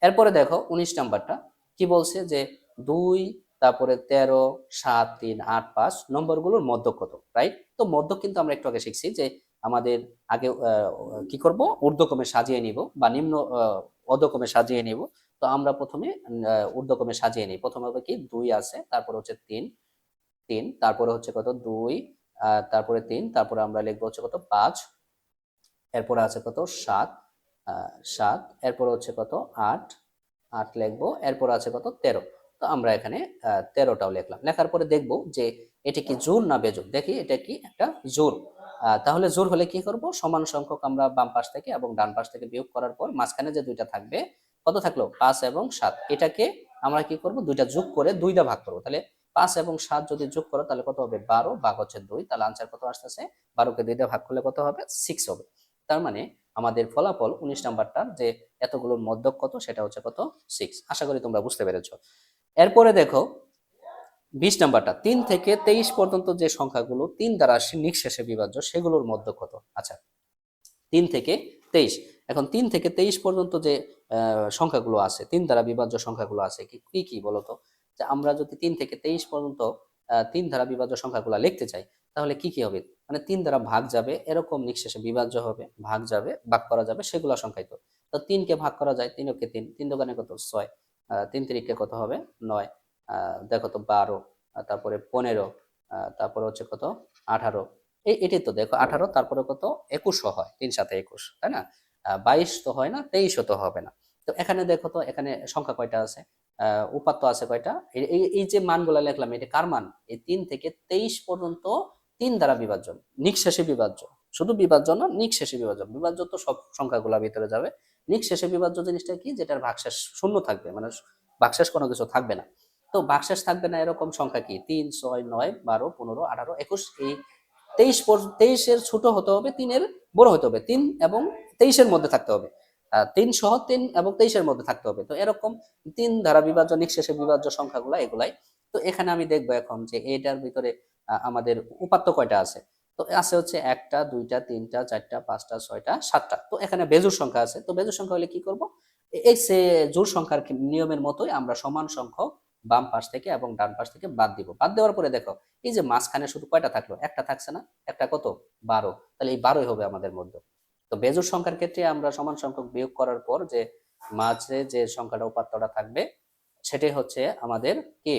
এরপরে দেখো 19 নাম্বারটা কি বলছে যে 2, তারপরে 13, 7, 3, 8, 5 নম্বরগুলোর মধ্যক কত, রাইট? তো মধ্যক কিন্তু আমরা একটু আগে শিখছি যে আমাদের আগে কি করব, ঊর্ধ্বক্রমে সাজিয়ে নিব বা নিম্ন অধক্রমে সাজিয়ে নিব। তো আমরা প্রথমে ঊর্ধ্বক্রমে সাজিয়ে নিই। প্রথমে হবে কি 2 আছে, তারপরে হচ্ছে 3, 3 তারপরে হচ্ছে কত 2, তারপরে 3, তারপরে আমরা লিখবো হচ্ছে কত 5, এরপরে আছে কত 7, 7, এরপরে হচ্ছে কত 8, 8 লিখবো, এরপর আছে কত 13। তো আমরা এখানে 13টাও লিখলাম। লেখার পরে দেখবো যে এটা কি জোড় না বেজোড়। দেখি এটা কি একটা জোড়। তাহলে জোড় হলে কি করব, সমান সংখ্যক আমরা বাম পাশ থেকে এবং ডান পাশ থেকে বিয়োগ করার পর মাঝখানে যে দুইটা থাকবে, কত থাকলো 5 এবং 7, এটাকে আমরা কি করব, দুইটা যোগ করে 2 দিয়ে ভাগ করবো। তাহলে 5 এবং 7 যদি যোগ করো তাহলে কত হবে? 12 ভাগ হচ্ছে 2, তাহলে আনসার কত আসতেছে? 12কে 2 দিয়ে ভাগ করলে কত হবে? 6 হবে। তার মানে আমাদের ফলাফল 19 নাম্বারটার যে এতগুলোর মধ্যক কত সেটা হচ্ছে কত? 6। আশা করি তোমরা বুঝতে পেরেছো। এরপরে দেখো 20 নাম্বারটা 3 থেকে 23 পর্যন্ত যে সংখ্যাগুলো 3 দ্বারা নিঃশেষে বিভাজ্য সেগুলোর মধ্যক কত। আচ্ছা, 3 থেকে 23, এখন 3 থেকে 23 পর্যন্ত যে সংখ্যাগুলো আছে, 3 দ্বারা বিভাজ্য সংখ্যাগুলো আছে কি কি কি বলতো? যে আমরা যদি 3 থেকে 23 পর্যন্ত 3 দ্বারা বিভাজ্য সংখ্যাগুলো লিখতে চাই তাহলে কি কি হবে? মানে 3 দ্বারা ভাগ যাবে এরকম নিঃশেষে বিভাজ্য হবে, ভাগ যাবে, ভাগ করা যাবে, সেগুলো সংখ্যাই তো। তো 3 কে ভাগ করা যায়, 3 কে 3, 3 দোকানে কত 6, 3 তিরিকে কত হবে 9, দেখো তো 12, তারপরে 15, তারপরে হচ্ছে কত 18, এটি তো দেখো 18, তারপরে কত 21 হয়, 3 সাথে 21, তাই না? 22 তো হয় না, 23ও তো হবে না। তো এখানে দেখো তো এখানে সংখ্যা কয়টা আছে, উপাত্ত আছে কয়টা, এই যে মানগুলা লিখলাম এটা কার মান, এই 3 থেকে 23 পর্যন্ত 3 দ্বারা বিভাজ্য, নিঃশেষে বিভাজ্য, শুধু বিভাজ্য না, নিঃশেষে বিভাজ্য। বিভাজ্য তো সব সংখ্যাগুলা ভিতরে যাবে, নিঃশেষে বিভাজ্য জিনিসটা কি, যেটার ভাগশেষ শূন্য থাকবে, মানে ভাগশেষ কোনো কিছু থাকবে না। তো ভাগশেষ থাকবে না এরকম সংখ্যা কি, 3, 6, 9, 12, 15, 18, 21, এই 23 এর ছোট হতে হবে, 3 এর বড় হতে হবে, 3 এবং 23-এর মধ্যে থাকতে হবে, 3 সহ 3 এবং 23-এর মধ্যে থাকতে হবে। তো এরকম 3 দ্বারা বিভাজ্য, নিঃশেষে বিভাজ্য সংখ্যাগুলা এগুলাই। তো এখানে আমি দেখবো এখন যে এটার ভিতরে আমাদের উপাত্ত কয়টা আছে। তো আছে হচ্ছে 1টা, 2টা, 3টা, 4টা, 5টা, 6টা, 7টা। তো এখানে বেজোড় সংখ্যা আছে। তো বেজোড় সংখ্যা হলে কি করব, এই সে জোড় সংখ্যার নিয়মের মতোই আমরা সমান সংখ্যক বাম পাশ থেকে এবং ডান পাশ থেকে বাদ দিব। বাদ দেওয়ার পরে দেখো এই যে মাঝখানে শুধু কয়টা থাকলো, একটা থাকছে না, একটা কত, 12, তাহলে এই 12ই হবে আমাদের মধ্যে। তো বেজোড় সংখ্যার ক্ষেত্রে আমরা সমান সংখ্যক বিয়োগ করার পর যে মাঝে যে সংখ্যাটা উপাত্তটা থাকবে সেটাই হচ্ছে আমাদের কি,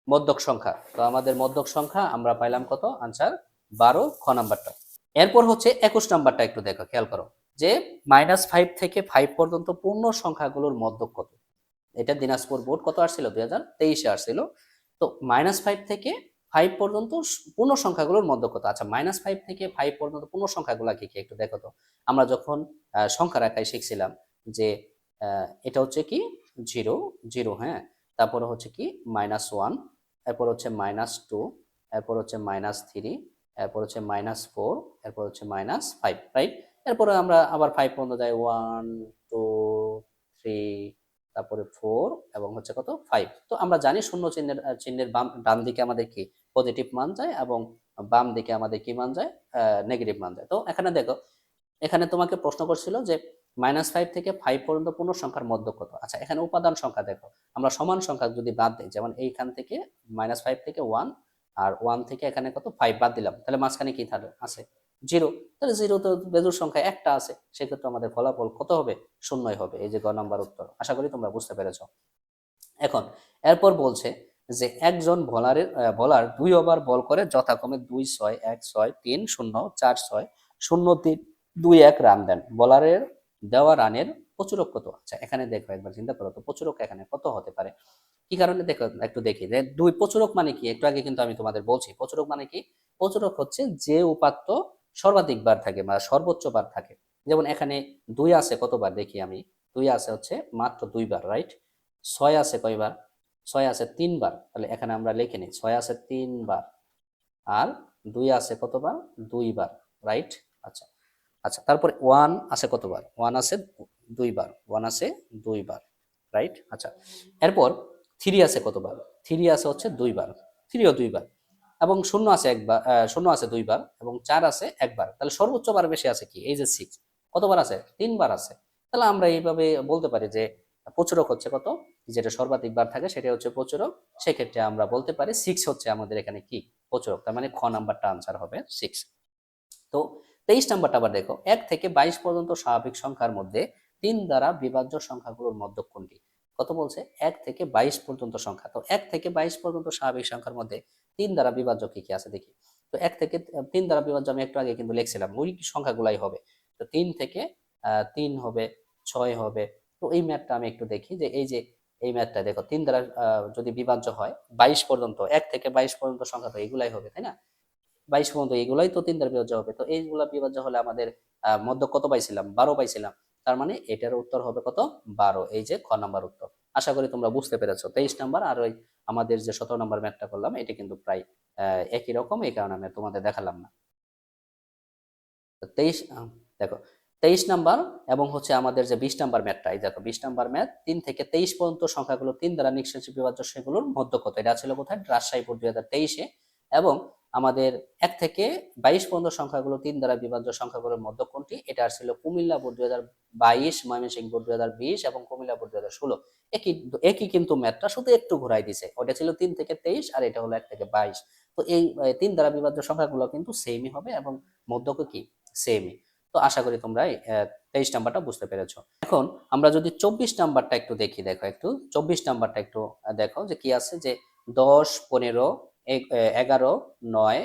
মধ্যক সংখ্যা। তো আমাদের মধ্যক সংখ্যা আমরা পাইলাম কত, আনসার 12, খ নাম্বারটা। এরপর হচ্ছে 21 নাম্বারটা একটু দেখো, খেয়াল করো যে -5 থেকে 5 পর্যন্ত পূর্ণ সংখ্যাগুলোর মধ্যক কত। এটা দিনাজপুর বোর্ড কত আসছিল, 2023-এ আসছিল। তো -5 থেকে 5 পর্যন্ত পূর্ণ সংখ্যাগুলোর মধ্যক কত। আচ্ছা, -5 থেকে 5 পর্যন্ত পূর্ণ সংখ্যাগুলো কি কি একটু দেখো তো। আমরা যখন সংখ্যার আকারে শিখছিলাম যে এটা হচ্ছে কি 0, 0, হ্যাঁ, তারপরে হচ্ছে কি -1, এরপর হচ্ছে -2, এরপর হচ্ছে -3, এরপর হচ্ছে -4, এরপর হচ্ছে -5, রাইট। এরপরে আমরা আবার 5 পর্যন্ত যাই, 1, 2, 3, তারপরে 4 এবং হচ্ছে কত 5। তো আমরা জানি শূন্য চিহ্নের ডান দিকে আমাদের কি পজিটিভ মান যায় এবং বাম দিকে আমাদের কি মান যায়, নেগেটিভ মান যায়। তো এখানে দেখো, এখানে তোমাকে প্রশ্ন করছিল যে -5 থেকে 5 পর্যন্ত পূর্ণ সংখ্যার মধ্যক কত। আচ্ছা, এখানে উপাদান সংখ্যা দেখো, আমরা সমান সংখ্যা যদি বাদ দিই, যেমন এইখান থেকে -5 থেকে 1 আর 1 থেকে এখানে কত 5 বাদ দিলাম, তাহলে মাঝখানে কি থাকবে, আছে 0। তাহলে 0 তো বেজোড় সংখ্যা একটা আছে, সেক্ষেত্রে আমাদের ফলাফল কত হবে, শূন্যই হবে। এই যে গ নাম্বার উত্তর। আশা করি তোমরা বুঝতে পেরেছো। এখন এরপর বলছে যে একজন বলার 2 ওভার বল করে যথাক্রমে 2-6, 1-6, 3-0, 4-6, 0-3, 2-1 রান দেন। বলারের দেওয়া রানের প্রচুরক কত। আচ্ছা, এখানে দেখো একবার চিন্তা করো তো, প্রচুরক এখানে কত হতে পারে, কি কারণে দেখো একটু দেখি যে দুই প্রচুরক মানে কি, একটু আগে কিন্তু আমি তোমাদের বলছি প্রচুরক মানে কি। প্রচুরক হচ্ছে যে উপাত্ত সর্বাধিক বার থাকে বা সর্বোচ্চ বার থাকে। যেমন এখানে 2 আছে কতবার দেখি আমি, 2 আছে হচ্ছে মাত্র 2 বার, রাইট। 6 আছে কয়বার, 6 আছে 3 বার, তাহলে এখানে আমরা লিখে নিই 6 আছে 3 বার, আর 2 আছে কতবার, 2 বার, রাইট। আচ্ছা, আচ্ছা, তারপরে 1 আছে কতবার, 1 আছে 2 বার, 1 আছে 2 বার, রাইট। আচ্ছা, এরপর 3 আছে কতবার, 3 আছে হচ্ছে 2 বার, 3ও 2 বার, এবং 0 আছে একবার, 0 আছে 2 বার, এবং 4 আছে একবার। তাহলে সর্বোচ্চ বার বেশি আছে কি, এই যে 6, কতবার আছে, 3 বার আছে। তাহলে আমরা এইভাবে বলতে পারি যে প্রচুরক হচ্ছে কত, যেটা সর্বাধিক বার থাকে সেটা হচ্ছে প্রচুরক। সেক্ষেত্রে আমরা বলতে পারি 6 হচ্ছে আমাদের এখানে কি প্রচুরক। তার মানে খ নাম্বারটা আনসার হবে 6। তো 23 নাম্বারটা আবার দেখো, 1 থেকে 22 পর্যন্ত স্বাভাবিক সংখ্যার মধ্যে 3 দ্বারা বিভাজ্য সংখ্যাগুলোর মধ্যক কোনটি। কত বলছে, 1 থেকে 22 পর্যন্ত সংখ্যা। তো 1 থেকে 22 পর্যন্ত স্বাভাবিক সংখ্যার মধ্যে 3 দ্বারা বিভাজ্য কি কি আছে দেখি। তো 1 থেকে 3 দ্বারা বিভাজ্য আমি একটু আগে কিন্তু লিখছিলাম, ওই সংখ্যাগুলাই হবে। তো 3 থেকে 3 হবে, 6 হবে। তো এই ম্যাথটা আমি একটু দেখি যে এই যে এই ম্যাথটা দেখো, 3 দ্বারা যদি বিভাজ্য হয় 22 পর্যন্ত, 1 থেকে 22 পর্যন্ত সংখ্যা তো এগুলাই হবে, তাই না। 22 পর্যন্ত এগুলাই তো 3 দ্বারা বিভাজ্য হবে। তো এইগুলা বিভাজ্য হলে আমাদের মধ্যক কত পাইছিলাম, 12 পাইছিলাম। তার মানে এটার উত্তর হবে কত, 12। এই যে খ নাম্বার উত্তর। আশা করি তোমরা বুঝতে পেরেছো। 23 নাম্বার আর ওই আমাদের যে 17 নাম্বার ম্যাথটা করলাম এটা কিন্তু প্রায় একই রকম, এই কারণে আমি তোমাদের দেখালাম না। তো 23 দেখো 23 নাম্বার এবং হচ্ছে আমাদের যে 20 নাম্বার ম্যাথটা, এই দেখো 20 নাম্বার ম্যাথ, 3 থেকে 23 পর্যন্ত সংখ্যাগুলো 3 দ্বারা নিঃশেষে বিভাজ্য সেগুলোর মধ্যক কত। এটা ছিল কোথায়, রাজশাহী বোর্ড 2023-এ। এবং আমাদের 1 থেকে 22 পর্যন্ত সংখ্যাগুলো 3 দ্বারা বিভাজ্য সংখ্যাগুলোর মধ্যক কোনটি, এটা ছিল কুমিল্লা বোর্ড 2022, ময়মনসিংহ বোর্ড 2020 এবং কুমিল্লা বোর্ড 2016। একই একই কিন্তু ম্যাথটা, শুধু একটু ঘোরাই দিছে। ওটা ছিল 3 থেকে 23 আর এটা হলো 1 থেকে 22। তো এই 3 দ্বারা বিভাজ্য সংখ্যাগুলো কিন্তু সেমই হবে এবং মধ্যক কি সেমই। তো আশা করি তোমরা 23 নাম্বারটা বুঝতে পেরেছো। এখন আমরা যদি 24 নাম্বারটা একটু দেখি, দেখো একটু 24 নাম্বারটা একটু দেখো যে কি আছে, যে 10, 15, 11, 9,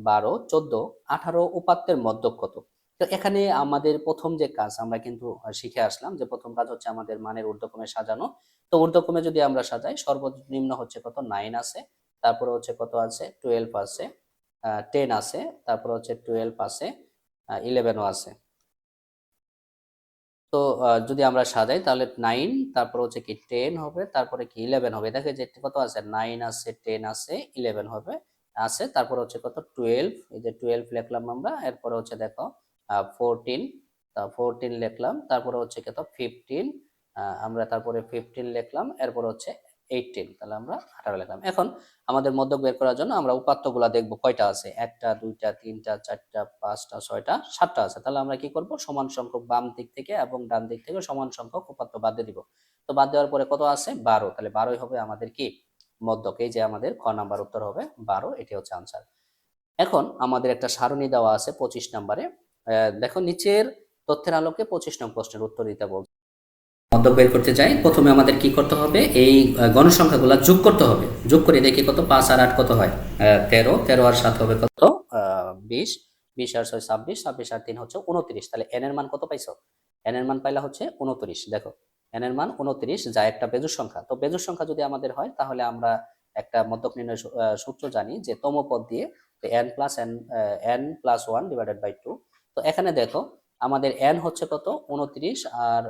12, 14, 18 উপাত্তের মধ্যক কত? তো এখানে আমাদের প্রথম যে কাজ আমরা কিন্তু শিখে আসলাম যে প্রথম কাজ হচ্ছে আমাদের মানের ঊর্ধ্বক্রমে সাজানো। তো ঊর্ধ্বক্রমে যদি আমরা সাজাই সর্বনিম্ন হচ্ছে কত 9 আছে, তারপরে হচ্ছে কত আছে 12 আছে, 10 আছে, তারপরে হচ্ছে 12 আছে, 11ও আছে। তো যদি আমরা সাজাই তাহলে 9, তারপর হচ্ছে কি 10 হবে, তারপরে কি 11 হবে। দেখে যে কত আছে 9 আছে, 10 আছে, 11 হবে আছে, তারপর হচ্ছে কত 12, এই যে 12 লিখলাম আমরা। এরপরে হচ্ছে দেখো 14, 14 লিখলাম, তারপরে হচ্ছে কত 15, আমরা তারপরে 15 লিখলাম, এরপর হচ্ছে 18, তাহলে আমরা 18 লিখলাম। এখন আমাদের মধ্যক বের করার জন্য আমরা উপাত্তগুলা দেখব কয়টা আছে, একটা, দুইটা, তিনটা, চারটা, পাঁচটা, ছয়টা, সাতটা আছে। তাহলে আমরা কি করব, সমান সংখ্যক বাম দিক থেকে এবং ডান দিক থেকে সমান সংখ্যক উপাত্ত বাদ দিয়ে দিব। তো বাদ দেওয়ার পরে কত আছে 12, তাহলে 12ই হবে আমাদের কি মধ্যক। এই যে আমাদের খ নাম্বার উত্তর হবে 12, এটি হচ্ছে আনসার। এখন আমাদের একটা সারণী দেওয়া আছে 25 নম্বরে। দেখো নিচের তথ্যের আলোকে 25 নং প্রশ্নের উত্তর দিতে বলছে। মধ্যক বের করতে যাই, প্রথমে আমাদের কি করতে হবে, এই গণসংখ্যাগুলো যোগ করতে হবে। যোগ করে দেখি কত 5 আর 8 কত হয় 13, 13 আর 7 হবে কত 20, 20 আর 6 26, 26 আর 3 হচ্ছে 29। তাহলে n এর মান কত পাইছো, n এর মান পাইলা হচ্ছে 29। দেখো n এর মান 29, যা একটা বেজোড় সংখ্যা। তো বেজোড় সংখ্যা যদি আমাদের হয় তাহলে আমরা একটা মধ্যক নির্ণয় সূত্র জানি যে তম পদ দিয়ে n প্লাস 1 ডিভাইডেড বাই 2। তো এখানে দেখো আমাদের n হচ্ছে কত 29 আর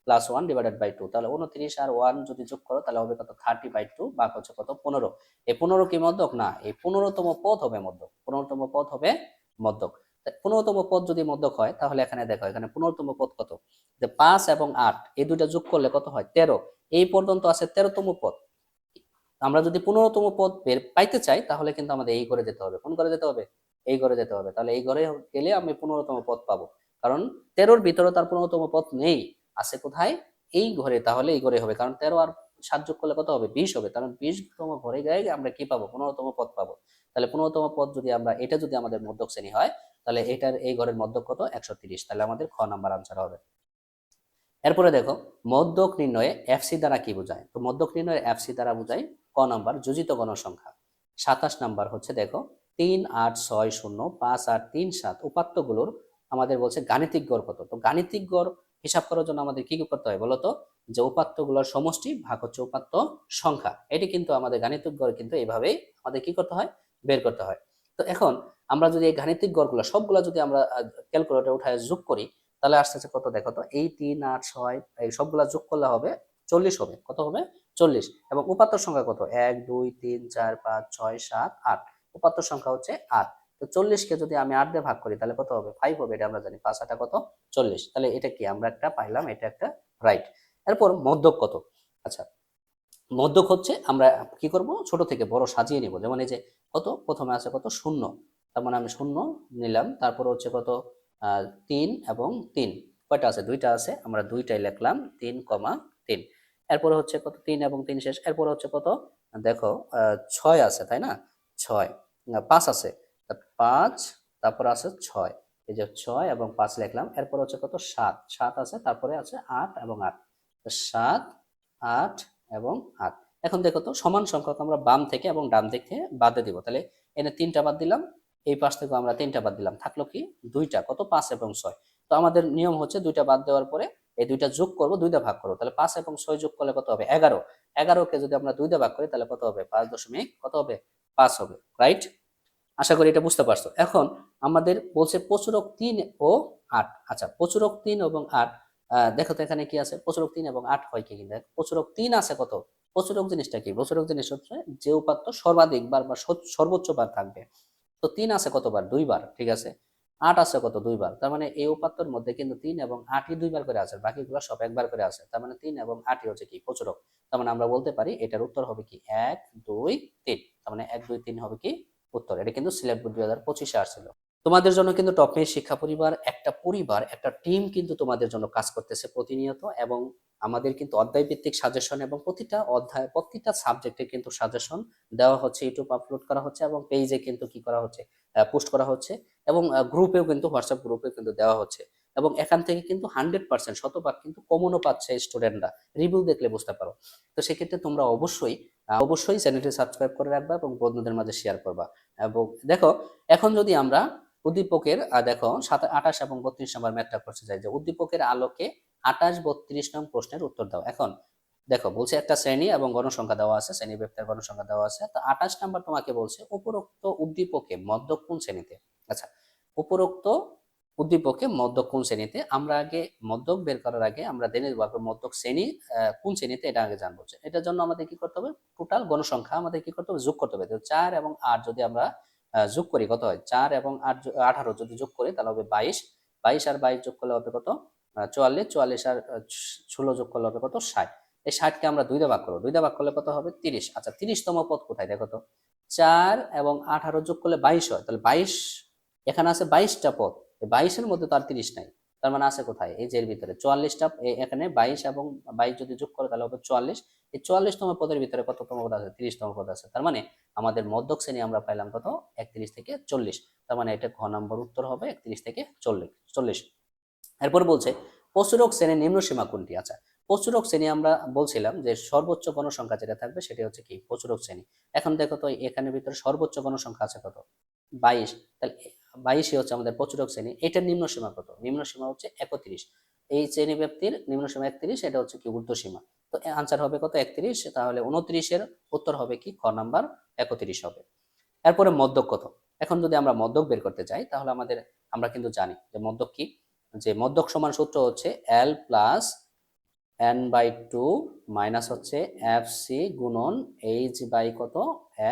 প্লাস 1 ডিভাইডেড বাই 2, তাহলে 29 আর 1 যদি যোগ করো তাহলে হবে কত 30/2, ভাগ হচ্ছে কত 15। এই 15 কি মধ্যক না, এই 15তম পদ হবে মধ্যক, 15তম পদ হবে মধ্যক। 15তম পদ যদি মধ্যক হয় তাহলে এখানে দেখো এখানে 15তম পদ কত, যে 5 এবং 8 এই দুইটা যোগ করলে কত হয় 13, এই পর্যন্ত আছে 13তম পদ। আমরা যদি 15তম পদ বের পাইতে চাই তাহলে কিন্তু আমাদের এই ঘরে যেতে হবে। কোন ঘরে যেতে হবে, এই ঘরে যেতে হবে। তাহলে এই ঘরে গেলে আমি 15তম পদ পাবো, কারণ 13র ভিতরে তার 15তম পদ নেই, আছে কোথায় এই ঘরে। তাহলে এই ঘরে হবে, কারণ 13 আর 7 যোগ করলে কত হবে 20 হবে, কারণ 20তম ঘরে গিয়ে আমরা কি পাবো 15তম পদ পাবো। তাহলে 15তম পদ যদি আমরা, এটা যদি আমাদের মধ্যক শ্রেণী হয় তাহলে এটার এই ঘরের মধ্যক কত 130, তাহলে আমাদের খ নাম্বার আনসার হবে। এরপরে দেখো মধ্যক নির্ণয়ে এফসি দ্বারা কি বোঝায়। তো মধ্যক নির্ণয়ে এফসি দ্বারা বোঝায় ক নাম্বার যোজিত গণসংখ্যা। 27 নাম্বার হচ্ছে দেখো 3 8 6 0 5 8 3 7 উপাত্তগুলোর আমাদের বলছে গাণিতিক গড় কত। তো গাণিতিক গড় হিসাব করার জন্য আমাদের কি করতে হয় বলতো, যে উপাত্তগুলোর সমষ্টি ভাগ হচ্ছে উপাত্ত সংখ্যা। এটি কিন্তু আমাদের গাণিতিক গড় কিন্তু এইভাবেই আমাদের কি করতে হয়, বের করতে হয়। তো এখন আমরা যদি এই গাণিতিক গড়গুলো সবগুলা যদি আমরা ক্যালকুলেটরে উঠায় যোগ করি তাহলে আসতেছে কত দেখো তো, এই 3 8 6 এই সবগুলা যোগ করলে হবে 40 হবে। কত হবে 40। এবং উপাত্তর সংখ্যা কত 1 2 3 4 5 6 7 8, উপাত্তর সংখ্যা হচ্ছে 8। তো 40 কে যদি আমি 8 দিয়ে ভাগ করি তাহলে কত হবে 5 হবে, এটা আমরা জানি 5 8 কত 40। তাহলে এটা কি আমরা একটা পাইলাম, এটা একটা রাইট। এরপর মধ্যক কত। আচ্ছা মধ্যক হচ্ছে আমরা কি করব, ছোট থেকে বড় সাজিয়ে নিব। যেমন এই যে কত প্রথমে আছে কত 0, তার মানে আমি 0 নিলাম, তারপর হচ্ছে কত 3 এবং 3, কয়টা আছে দুইটা আছে, আমরা দুইটাই লিখলাম 3,3। এরপরে হচ্ছে কত 3 এবং 3 শেষ। এরপরে হচ্ছে কত দেখো 6 আছে তাই না, 6 5 আছে 5, তারপরে আছে 6, এই যে 6 এবং 5 লিখলাম। এরপর হচ্ছে কত 7, 7 আছে, তারপরে আছে 8 এবং 8, 7 8 এবং 8। এখন দেখো তো সমান সংখ্যক আমরা বাম থেকে এবং ডান দিক থেকে বাদ দিব। তাহলে এনে 3টা বাদ দিলাম, এই পাশ থেকে আমরা 3টা বাদ দিলাম, থাকলো কি 2টা, কত 5 এবং 6। তো আমাদের নিয়ম হচ্ছে 2টা বাদ দেওয়ার পরে এই 2টা যোগ করব, 2টা ভাগ করব। তাহলে 5 এবং 6 যোগ করলে কত হবে 11, 11 কে যদি আমরা 2 দিয়ে ভাগ করি তাহলে কত হবে 5 দশমিক কত হবে 5 হবে, রাইট। আশা করি এটা বুঝতে পারছো। এখন আমাদের বলছে প্রচুরক 3 ও 8। আচ্ছা প্রচুরক 3 এবং 8, দেখো তো এখানে কি আছে, প্রচুরক 3 এবং 8 হয় কি কিনা। প্রচুরক 3 আছে কত, প্রচুরক জিনিসটা কি, প্রচুরক জিনিস হচ্ছে যে উপাত্ত সর্বাধিক বার বা সর্বোচ্চ বার থাকবে। তো 3 আছে কতবার 2 বার, ঠিক আছে। 8 আছে কত 2 বার, তার মানে এই উপাত্তর মধ্যে কিন্তু 3 এবং 8ই 2 বার করে আছে, বাকিগুলো সব একবার করে আছে। তার মানে 3 এবং 8ই হচ্ছে কি প্রচুরক। তার মানে আমরা বলতে পারি এটার উত্তর হবে কি 1 2 3। তার মানে 1 2 3 হবে কি উত্তর। এটা কিন্তু সিলেট বোর্ড 2025-এ আসছিল। তোমাদের জন্য কিন্তু টপ মেজ শিক্ষা পরিবার একটা টিম কিন্তু তোমাদের জন্য কাজ করতেছে প্রতিনিয়ত। এবং আমাদের কিন্তু অধ্যায় ভিত্তিক সাজেশন এবং প্রতিটা অধ্যায় প্রতিটা সাবজেক্টে কিন্তু সাজেশন দেওয়া হচ্ছে, ইউটিউব আপলোড করা হচ্ছে এবং পেজে কিন্তু কি করা হচ্ছে পোস্ট করা হচ্ছে, এবং গ্রুপেও কিন্তু হোয়াটসঅ্যাপ গ্রুপে কিন্তু দেওয়া হচ্ছে। এবং এখান থেকে কিন্তু 100% শতভাগ কিন্তু কমনও পাচ্ছে স্টুডেন্টরা, রিভিউ দেখলে বুঝতে পারো। তো সেক্ষেত্রে তোমরা অবশ্যই চ্যানেলটি সাবস্ক্রাইব করে রাখবা এবং বন্ধুদের মাঝে শেয়ার করবা। এবং দেখো, এখন যদি আমরা উদ্দীপকের দেখো 28 এবং 32 নম্বর ম্যাথটা করতে চাই, যে উদ্দীপকের আলোকে 28-32 নং প্রশ্নের উত্তর দাও। এখন দেখো বলছে একটা শ্রেণী এবং গণসংখ্যা দেওয়া আছে, শ্রেণী ব্যক্তির গণসংখ্যা দেওয়া আছে। তো 28 নাম্বার তোমাকে বলছে উপরোক্ত উদ্দীপকে মধ্যক কোন শ্রেণীতে। আচ্ছা, উপরোক্ত উদ্দীপকে মধ্যক কোন শ্রেণীতে, আমরা আগে মধ্যক বের করার আগে আমরা জেনে নেব মধ্যক শ্রেণী কোন শ্রেণীতে, এটা আগে জানবো। এটার জন্য আমাদের কি করতে হবে, টোটাল গণসংখ্যা আমাদের কি করতে হবে, যোগ করতে হবে। 4 এবং 8 যদি আমরা যোগ করি কত হয়, 4 এবং 8 18 যদি যোগ করি তাহলে হবে 22, 22 আর 22 যোগ করলে হবে কত 44, 44 আর 16 যোগ করলে হবে কত 60। এই 60 কে আমরা 2 দিয়ে ভাগ করব, 2 দিয়ে ভাগ করলে কত হবে 30। আচ্ছা, 30তম পদ কোথায় দেখো তো, 4 এবং 18 যোগ করলে 22 হয়, তাহলে 22 এখানে আছে 22টা পদ, 22 এর মধ্যে তো আর 30 নাই, তার মানে আছে কোথায়, এই যে এর ভিতরে 44টা, এখানে 22 এবং 22 যদি যোগ করে তাহলে হবে 44। এই 44তম পদের ভিতরে কততম পদ আছে, 30তম পদ আছে। তার মানে আমাদের মধ্যক শ্রেণী আমরা পাইলাম কত, 31 থেকে 40। তার মানে এটা ঘ নম্বর উত্তর হবে 31 থেকে 40। এরপর বলছে প্রচুরক শ্রেণীর নিম্ন সীমা কোনটি। আচ্ছা, প্রচুরক শ্রেণী আমরা বলছিলাম যে সর্বোচ্চ গণসংখ্যা যেটা থাকবে সেটা হচ্ছে কি প্রচুরক শ্রেণী। এখন দেখো তো এখানের ভিতরে সর্বোচ্চ গণসংখ্যা আছে কত, 22, তাহলে 22 হচ্ছে আমাদের প্রচুরক শ্রেণী। এটার নিম্ন সীমা কত, নিম্ন সীমা হচ্ছে 31। এই শ্রেণী ব্যক্তির নিম্ন সীমা 31, এটা হচ্ছে কি ঊর্ধ্ব সীমা। তো আনসার হবে কত 31, তাহলে 29-এর উত্তর হবে কি খ নাম্বার 31 হবে। এরপরে মধ্যক কত, এখন যদি আমরা মধ্যক বের করতে চাই তাহলে আমরা কিন্তু জানি যে মধ্যক কি, যে মধ্যক সমান সূত্র হচ্ছে L প্লাস n/2 মাইনাস হচ্ছে FC গুণন H বাই কত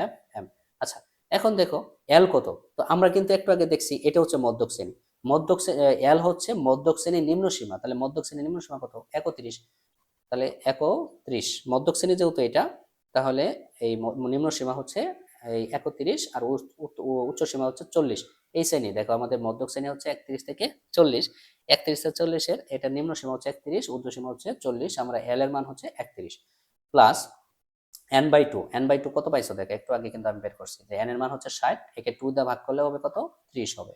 FM। আচ্ছা, এখন দেখো L কত, তো আমরা কিন্তু একটু আগে দেখছি এটা হচ্ছে মধ্যক শ্রেণী, L হচ্ছে মধ্যক শ্রেণীর নিম্ন সীমা, তাহলে মধ্যক শ্রেণীর নিম্ন সীমা কত 31, তাহলে 31 মধ্যক শ্রেণী যেহেতু এটা, তাহলে এই নিম্ন সীমা হচ্ছে এই 31 আর উচ্চ সীমা হচ্ছে 40। এই শ্রেণী দেখো আমাদের মধ্যক শ্রেণী হচ্ছে 31 থেকে 40, 31 থেকে 40-এর এটা নিম্ন সীমা হচ্ছে 31, ঊর্ধ্ব সীমা হচ্ছে 40, আমরা এল এর মান হচ্ছে 31 প্লাস n/2 কত পাইছো দেখো, একটু আগে কিন্তু আমি বের করছি যে n এর মান হচ্ছে 60, একে 2 দিয়ে ভাগ করলে হবে কত 30 হবে।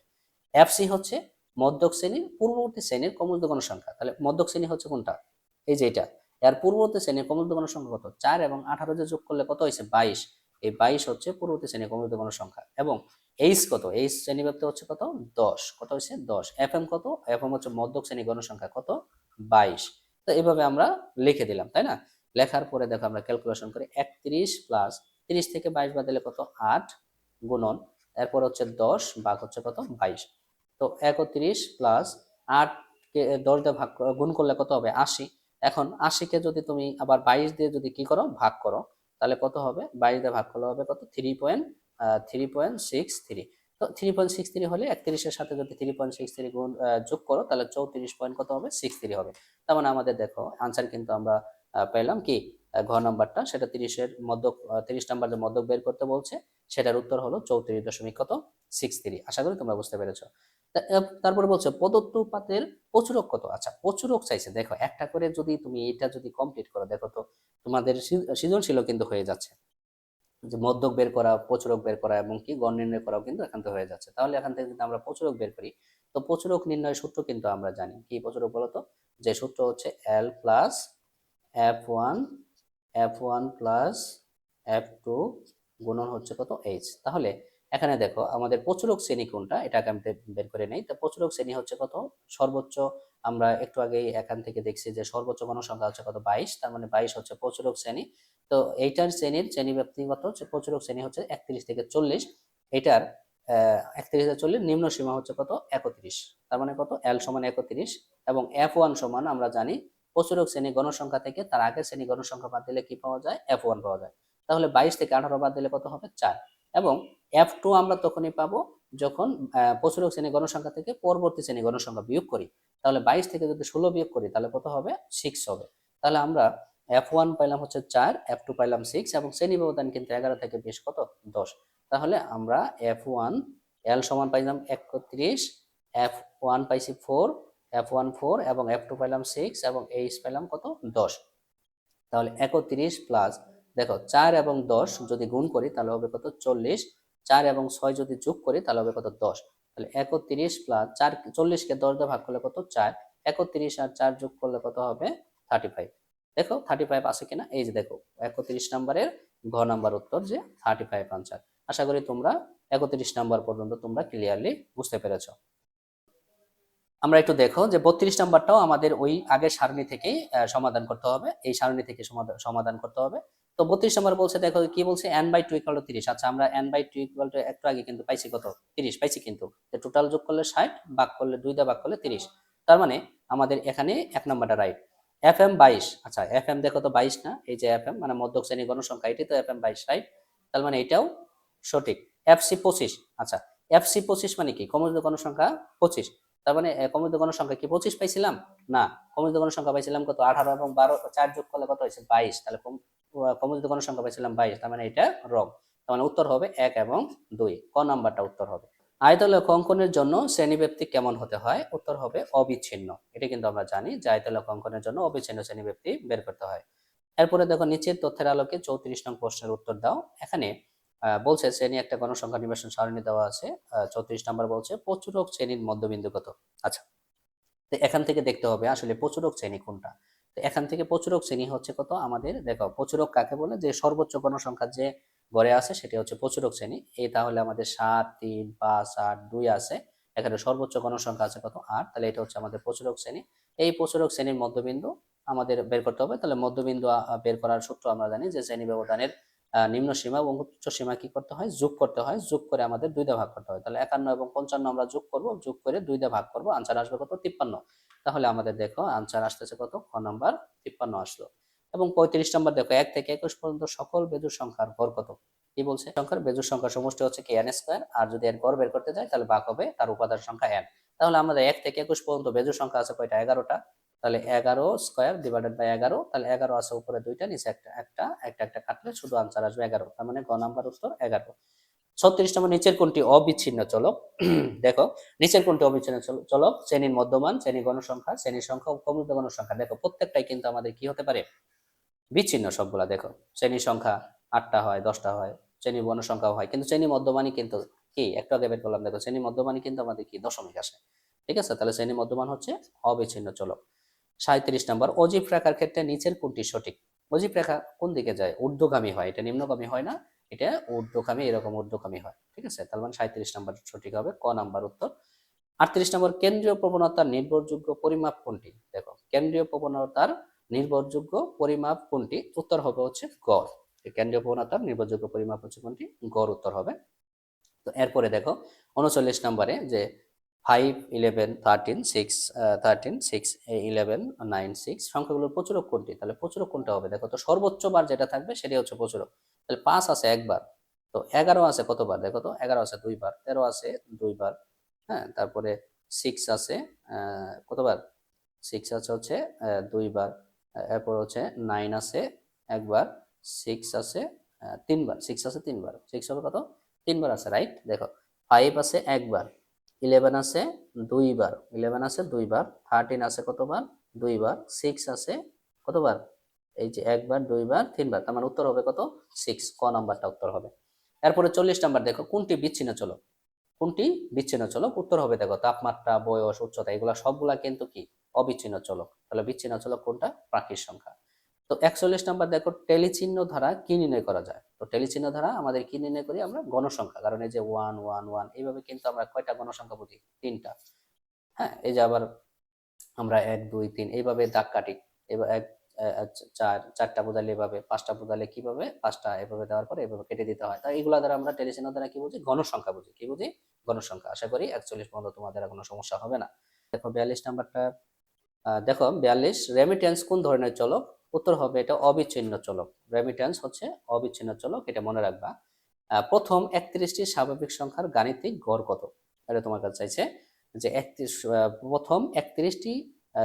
এফসি হচ্ছে মধ্যক শ্রেণীর পূর্ববর্তী শ্রেণীর কমূলদ গণসংখ্যা, তাহলে মধ্যক শ্রেণী হচ্ছে কোনটা, এই যে এটা, এর পূর্ববর্তী শ্রেণীর কমূলদ গণসংখ্যা কত 4 এবং 18 যে যোগ করলে কত হয়েছে 22, এই 22 হচ্ছে পূর্ববর্তী শ্রেণীর কমূলদ গণসংখ্যা। এবং এইচ কত, এইচ শ্রেণীব্যাপ্তি হচ্ছে কত 10, কত হয়েছে 10। এফএম কত, এফএম হচ্ছে মধ্যক শ্রেণীর গণসংখ্যা কত 22। তো এইভাবে আমরা লিখে দিলাম, তাই না। লেখার পরে দেখো আমরা ক্যালকুলেশন করি, 31 প্লাস 30 থেকে 22 বাদ দিলে কত 8 গুণন, এরপর হচ্ছে 10 ভাগ হচ্ছে কত 22। তো 31 প্লাস 8 কে 10 দিয়ে গুণ করলে কত হবে 80। এখন 80 কে যদি তুমি আবার 22 দিয়ে যদি কি করো ভাগ করো, তাহলে কত হবে, 22 দিয়ে ভাগ করলে হবে কত 3.63। তো 3.63 হলে 31-এর সাথে যদি 3.63 গুণ যোগ করো তাহলে 34 পয়েন্ট কত হবে 63 হবে। তার মানে আমাদের দেখো আনসার কিন্তু আমরা পেলাম কি ঘ নাম্বারটা, সেটা 30-এর মধ্যক 30 নাম্বার যে মধ্যক বের করতে বলছে সেটার উত্তর হলো 34.63। আশা করি তোমরা বুঝতে পেরেছো। তারপরে বলছে প্রদত্ত উপাত্তের প্রচুরক কত। আচ্ছা, প্রচুরক চাইছে, দেখো একটা করে যদি তুমি এটা যদি কমপ্লিট করো, দেখো তো তোমাদের সৃজনশীলও কিন্তু হয়ে যাচ্ছে, যে মধ্যক বের করা, প্রচুরক বের করা এবং কি গড় নির্ণয় করাও কিন্তু এখান থেকে হয়ে যাচ্ছে। তাহলে এখান থেকে যদি আমরা প্রচুরক বের করি, তো প্রচুরক নির্ণয়ের সূত্র কিন্তু আমরা জানি, কি প্রচুরক বলতো, যে সূত্র হচ্ছে L plus F1 plus F2 গুণন হচ্ছে কত H। তাহলে এখানে দেখো আমাদের প্রচুরক শ্রেণী কোনটা, এটাকে আমি বের করে নেই। তো প্রচুরক শ্রেণী হচ্ছে কত, সর্বোচ্চ আমরা একটু আগেই এখান থেকে দেখছি যে সর্বোচ্চ গণসংখ্যা হচ্ছে কত 22, তার মানে 22 হচ্ছে প্রচুরক শ্রেণী। তো এইটার শ্রেণী ব্যক্তিগত হচ্ছে প্রচুরক শ্রেণী হচ্ছে 31 থেকে 40, এটার 31 থেকে 40 নিম্ন সীমা হচ্ছে কত 31, তার মানে কত L সমান 31 এবং F1 সমান আমরা জানি প্রচুরক শ্রেণী গণসংখ্যা থেকে তার আগের শ্রেণী গণসংখ্যা বাদ দিলে কি পাওয়া যায় F1 পাওয়া যায়। তাহলে 22 থেকে 18 বাদ দিলে কত হবে 4 এবং F2 আমরা তখনই পাবো যখন প্রচুরক শ্রেণী গণসংখ্যা থেকে পরবর্তী শ্রেণী গণসংখ্যা বিয়োগ করি, তাহলে 22 থেকে যদি 16 বিয়োগ করি তাহলে কত হবে 6 হবে। তাহলে আমরা F1 পাইলাম হচ্ছে 4, F2 পাইলাম 6 এবং শ্রেণী ব্যবধান কিন্তু 11 থেকে 20 কত 10। তাহলে আমরা F1 L সমান পাইলাম 31, F1 পাইছি 4, F1 4 এবং F2 পাইলাম 6 এবং H পাইলাম কত 10। তাহলে 31 প্লাস দেখো 4 এবং 10 যদি গুণ করি তাহলে হবে কত 40, 4 এবং 6 যদি যোগ করি তাহলে হবে কত 10। তাহলে 31 প্লাস 4, 40 কে 10 দিয়ে ভাগ করলে কত? 4। 31 আর 4 যোগ করলে কত হবে? 35। দেখো 35 আছে কিনা, এই যে দেখো 31 নম্বরের ঘ নাম্বার উত্তর যে 35 আনসার। আশা করি তোমরা 31 নাম্বার পর্যন্ত তোমরা ক্লিয়ারলি বুঝতে পেরেছো। আমরা একটু দেখো যে 32 নাম্বারটাও আমাদের ওই আগের সারণী থেকেই সমাধান করতে হবে, এই সারণী থেকে সমাধান করতে হবে। তো 32 নাম্বার বলছে, দেখো কি বলছে, n/2 = 30। আচ্ছা, আমরা n/2 একটু আগে কিন্তু পাইছি কত? 30 পাইছি, কিন্তু টোটাল যোগ করলে 60, ভাগ করলে 2 দিয়ে ভাগ করলে 30। তার মানে আমাদের এখানে এক নাম্বারটা রাইট। fm 22, আচ্ছা fm দেখো তো 22 না, এই যে fm মানে মধ্যক শ্রেণী গণসংখ্যা, এটি তো fm 22 রাইট। তার মানে এটাও সঠিক। fc 25, আচ্ছা fc 25 মানে কি? ক্রমযুক্ত গণসংখ্যা 25। তার মানে ক্রমযুক্ত গণসংখ্যা কি 25 পাইছিলাম? না, ক্রমযুক্ত গণসংখ্যা পাইছিলাম কত? 18 এবং 12, 4 যোগ করলে কত হয়েছে? 22। তাহলে ক্রমযুক্ত গণসংখ্যা পাইছিলাম 22, তার মানে এটা রং। তার মানে উত্তর হবে 1 এবং 2, ক নাম্বারটা উত্তর হবে। আয়তলেখ অঙ্কনের জন্য শ্রেণীব্যাপ্তি কেমন হতে হয়? উত্তর হবে অবিচ্ছিন্ন। এটা কিন্তু আমরা জানি যে আয়তলেখ অঙ্কনের জন্য অবিচ্ছিন্ন শ্রেণীব্যাপ্তি বের করতে হয়। এরপরে দেখো নিচের তথ্যের আলোকে 34 নং প্রশ্নের উত্তর দাও। এখানে বলছে শ্রেণী একটা গণসংখ্যা নিবেশন সারণী দেওয়া আছে। 34 নাম্বার বলছে প্রচুরক শ্রেণীর মধ্যবিন্দু কত? আচ্ছা, তো এখান থেকে দেখতে হবে আসলে প্রচুরক শ্রেণী কোনটা। তো এখান থেকে প্রচুরক শ্রেণী হচ্ছে কত আমাদের, দেখো প্রচুরক কাকে বলে? যে সর্বোচ্চ গণসংখ্যা যে গড়ে আছে সেটা হচ্ছে প্রচুরক শ্রেণী। এই তাহলে আমাদের 7, 3, 5, 8, 2 আছে, এখানে সর্বোচ্চ গণসংখ্যা আছে কত? 8, তাহলে এটা হচ্ছে আমাদের প্রচুরক শ্রেণী। এই প্রচুরক শ্রেণীর মধ্যবিন্দু আমাদের বের করতে হবে। তাহলে মধ্যবিন্দু বের করার সূত্র আমরা জানি যে শ্রেণী ব্যবধানের নিম্ন সীমা এবং উচ্চ সীমা কি করতে হয়? যোগ করতে হয়। যোগ করে আমাদের 2 দিয়ে ভাগ করতে হয়। তাহলে 51 এবং 55 আমরা যোগ করব, যোগ করে 2 দিয়ে ভাগ করব, আনসার আসবে কত? 53। তাহলে আমাদের দেখো আনসার আসতেছে কত? খ নাম্বার 53 আসলো। এবং 35 নাম্বার দেখো 1 থেকে 21 পর্যন্ত সকল বেজোড় সংখ্যার গড় কত? কি বলছে? সংখ্যার বেজোড় সংখ্যার সমষ্টি হচ্ছে কি n স্কয়ার, আর যদি এর গড় বের করতে যাই তাহলে ভাগ হবে তার উপাদান সংখ্যা n। তাহলে আমাদের 1 থেকে 21 পর্যন্ত বেজোড় সংখ্যা আছে কয়টা? 11টা। তাহলে 11 স্কয়ার ডিভাইডেড বাই 11, তাহলে 11 আছে উপরে 2টা, নিচে একটা কাটলে শুধু আনসার আসবে 11। তার মানে গ নাম্বার উত্তর 11। 36 নম্বর, নিচের কোনটি অবিচ্ছিন্ন চলক? দেখো নিচের কোনটি অবিচ্ছিন্ন চলক? শ্রেণীর মধ্যমান, শ্রেণী গণসংখ্যা, শ্রেণীর সংখ্যা ও ক্রমযুক্ত গণসংখ্যা। দেখো প্রত্যেকটাই কিন্তু আমাদের কি হতে পারে? বিচ্ছিন্ন সবগুলা। দেখো শ্রেণীর সংখ্যা 8টা হয়, 10টা হয়, শ্রেণী গণসংখ্যাও হয়, কিন্তু শ্রেণী মধ্যমানই কিন্তু কি একটু আগে বের করলাম, দেখো শ্রেণী মধ্যমানই কিন্তু আমাদের কি দশমিক আসে। ঠিক আছে, তাহলে শ্রেণী মধ্যমান হচ্ছে অবিচ্ছিন্ন চলক। 37 নম্বর, অজীব রেখার ক্ষেত্রে নিচের কোনটি সঠিক? অজীব রেখা কোন দিকে যায়? ঊর্ধ্বগামী হয়, এটা নিম্নগামী হয় না, এটা ঊর্ধ্বগামী, এরকম ঊর্ধ্বগামী হয়। ঠিক আছে, তার মানে 37 নম্বর সঠিক হবে, ক নাম্বার উত্তর। 38 নম্বর, কেন্দ্রীয় প্রবণতার নির্ভরযোগ্য পরিমাপ কোনটি? দেখো কেন্দ্রীয় প্রবণতার নির্ভরযোগ্য পরিমাপ কোনটি? উত্তর হবে হচ্ছে গড়। কেন্দ্রীয় প্রবণতার নির্ভরযোগ্য পরিমাপ হচ্ছে কোনটি? গড় উত্তর হবে। তো এরপরে দেখো 39 নম্বরে যে 5, 11, 13, 6, 13, 6, 11, 9, 6 সংখ্যাগুলোর প্রচুরক কোনটি? তাহলে প্রচুরক কোনটা হবে? দেখো তো সর্বোচ্চ বার যেটা থাকবে সেটাই হচ্ছে প্রচুরক। তাহলে 5 আছে একবার, তো 11 আছে কতবার? দেখো তো 11 আছে দুইবার, 13 আছে দুইবার, হ্যাঁ, তারপরে 6 আছে কতবার? 6 আছে হচ্ছে দুইবার, এরপর হচ্ছে 9 আছে একবার, 6 আছে তিনবার, 6 আছে তিনবার, 6 হবে কত? তিনবার আছে, রাইট। দেখো 5 আছে একবার, 11 আছে দুইবার, 11 আছে দুইবার, 13 আছে কতবার? দুইবার, 6 আছে কতবার? এই যে একবার, দুইবার, তিনবার, তার মানে উত্তর হবে কত? 6, ক নাম্বারটা উত্তর হবে। এরপরে 40 নাম্বার দেখো, কোনটি বিচ্ছিন্ন চলক? কোনটি বিচ্ছিন্ন চলক? উত্তর হবে দেখো তাপমাত্রা, বয়স, উচ্চতা, এগুলা সবগুলা কিন্তু কি অবিচ্ছিন্ন চলক। তাহলে বিচ্ছিন্ন চলক কোনটা? প্রাকৃত সংখ্যা। তো 41 নাম্বার দেখো, টেলিচিহ্ন দ্বারা কি নির্ণয় করা যায়? তো টেলিচিহ্ন দ্বারা আমাদের কি নির্ণয় করি আমরা? গণসংখ্যা। কারণ এই যে 1 1 1 এইভাবে কিন্তু আমরা কয়টা গণসংখ্যা বুঝি? তিনটা। হ্যাঁ, এই যে আবার আমরা 1 2 3 এইভাবে দাগ কাটি। এবার 1 4 4টা বোঝালে এভাবে, 5টা বোঝালে কিভাবে? 5টা এভাবে দেওয়ার পরে এভাবে কেটে দিতে হয়। তাই এগুলা দ্বারা আমরা টেলিচিহ্ন দ্বারা কি বুঝি? গণসংখ্যা বুঝি। কি বুঝি? গণসংখ্যা। আশা করি 41 পর্যন্ত তোমাদের আর কোনো সমস্যা হবে না। দেখো 42 নাম্বারটা, দেখো 42, রেমিট্যান্স কোন ধরনের চলক? উত্তর হবে এটা অবিচ্ছিন্ন চলক। রেমিট্যান্স হচ্ছে অবিচ্ছিন্ন চলক, এটা মনে রাখবা। প্রথম 31টি স্বাভাবিক সংখ্যার গাণিতিক গড় কত? এটা তোমার কাছে চাইছে যে 31, প্রথম 31টি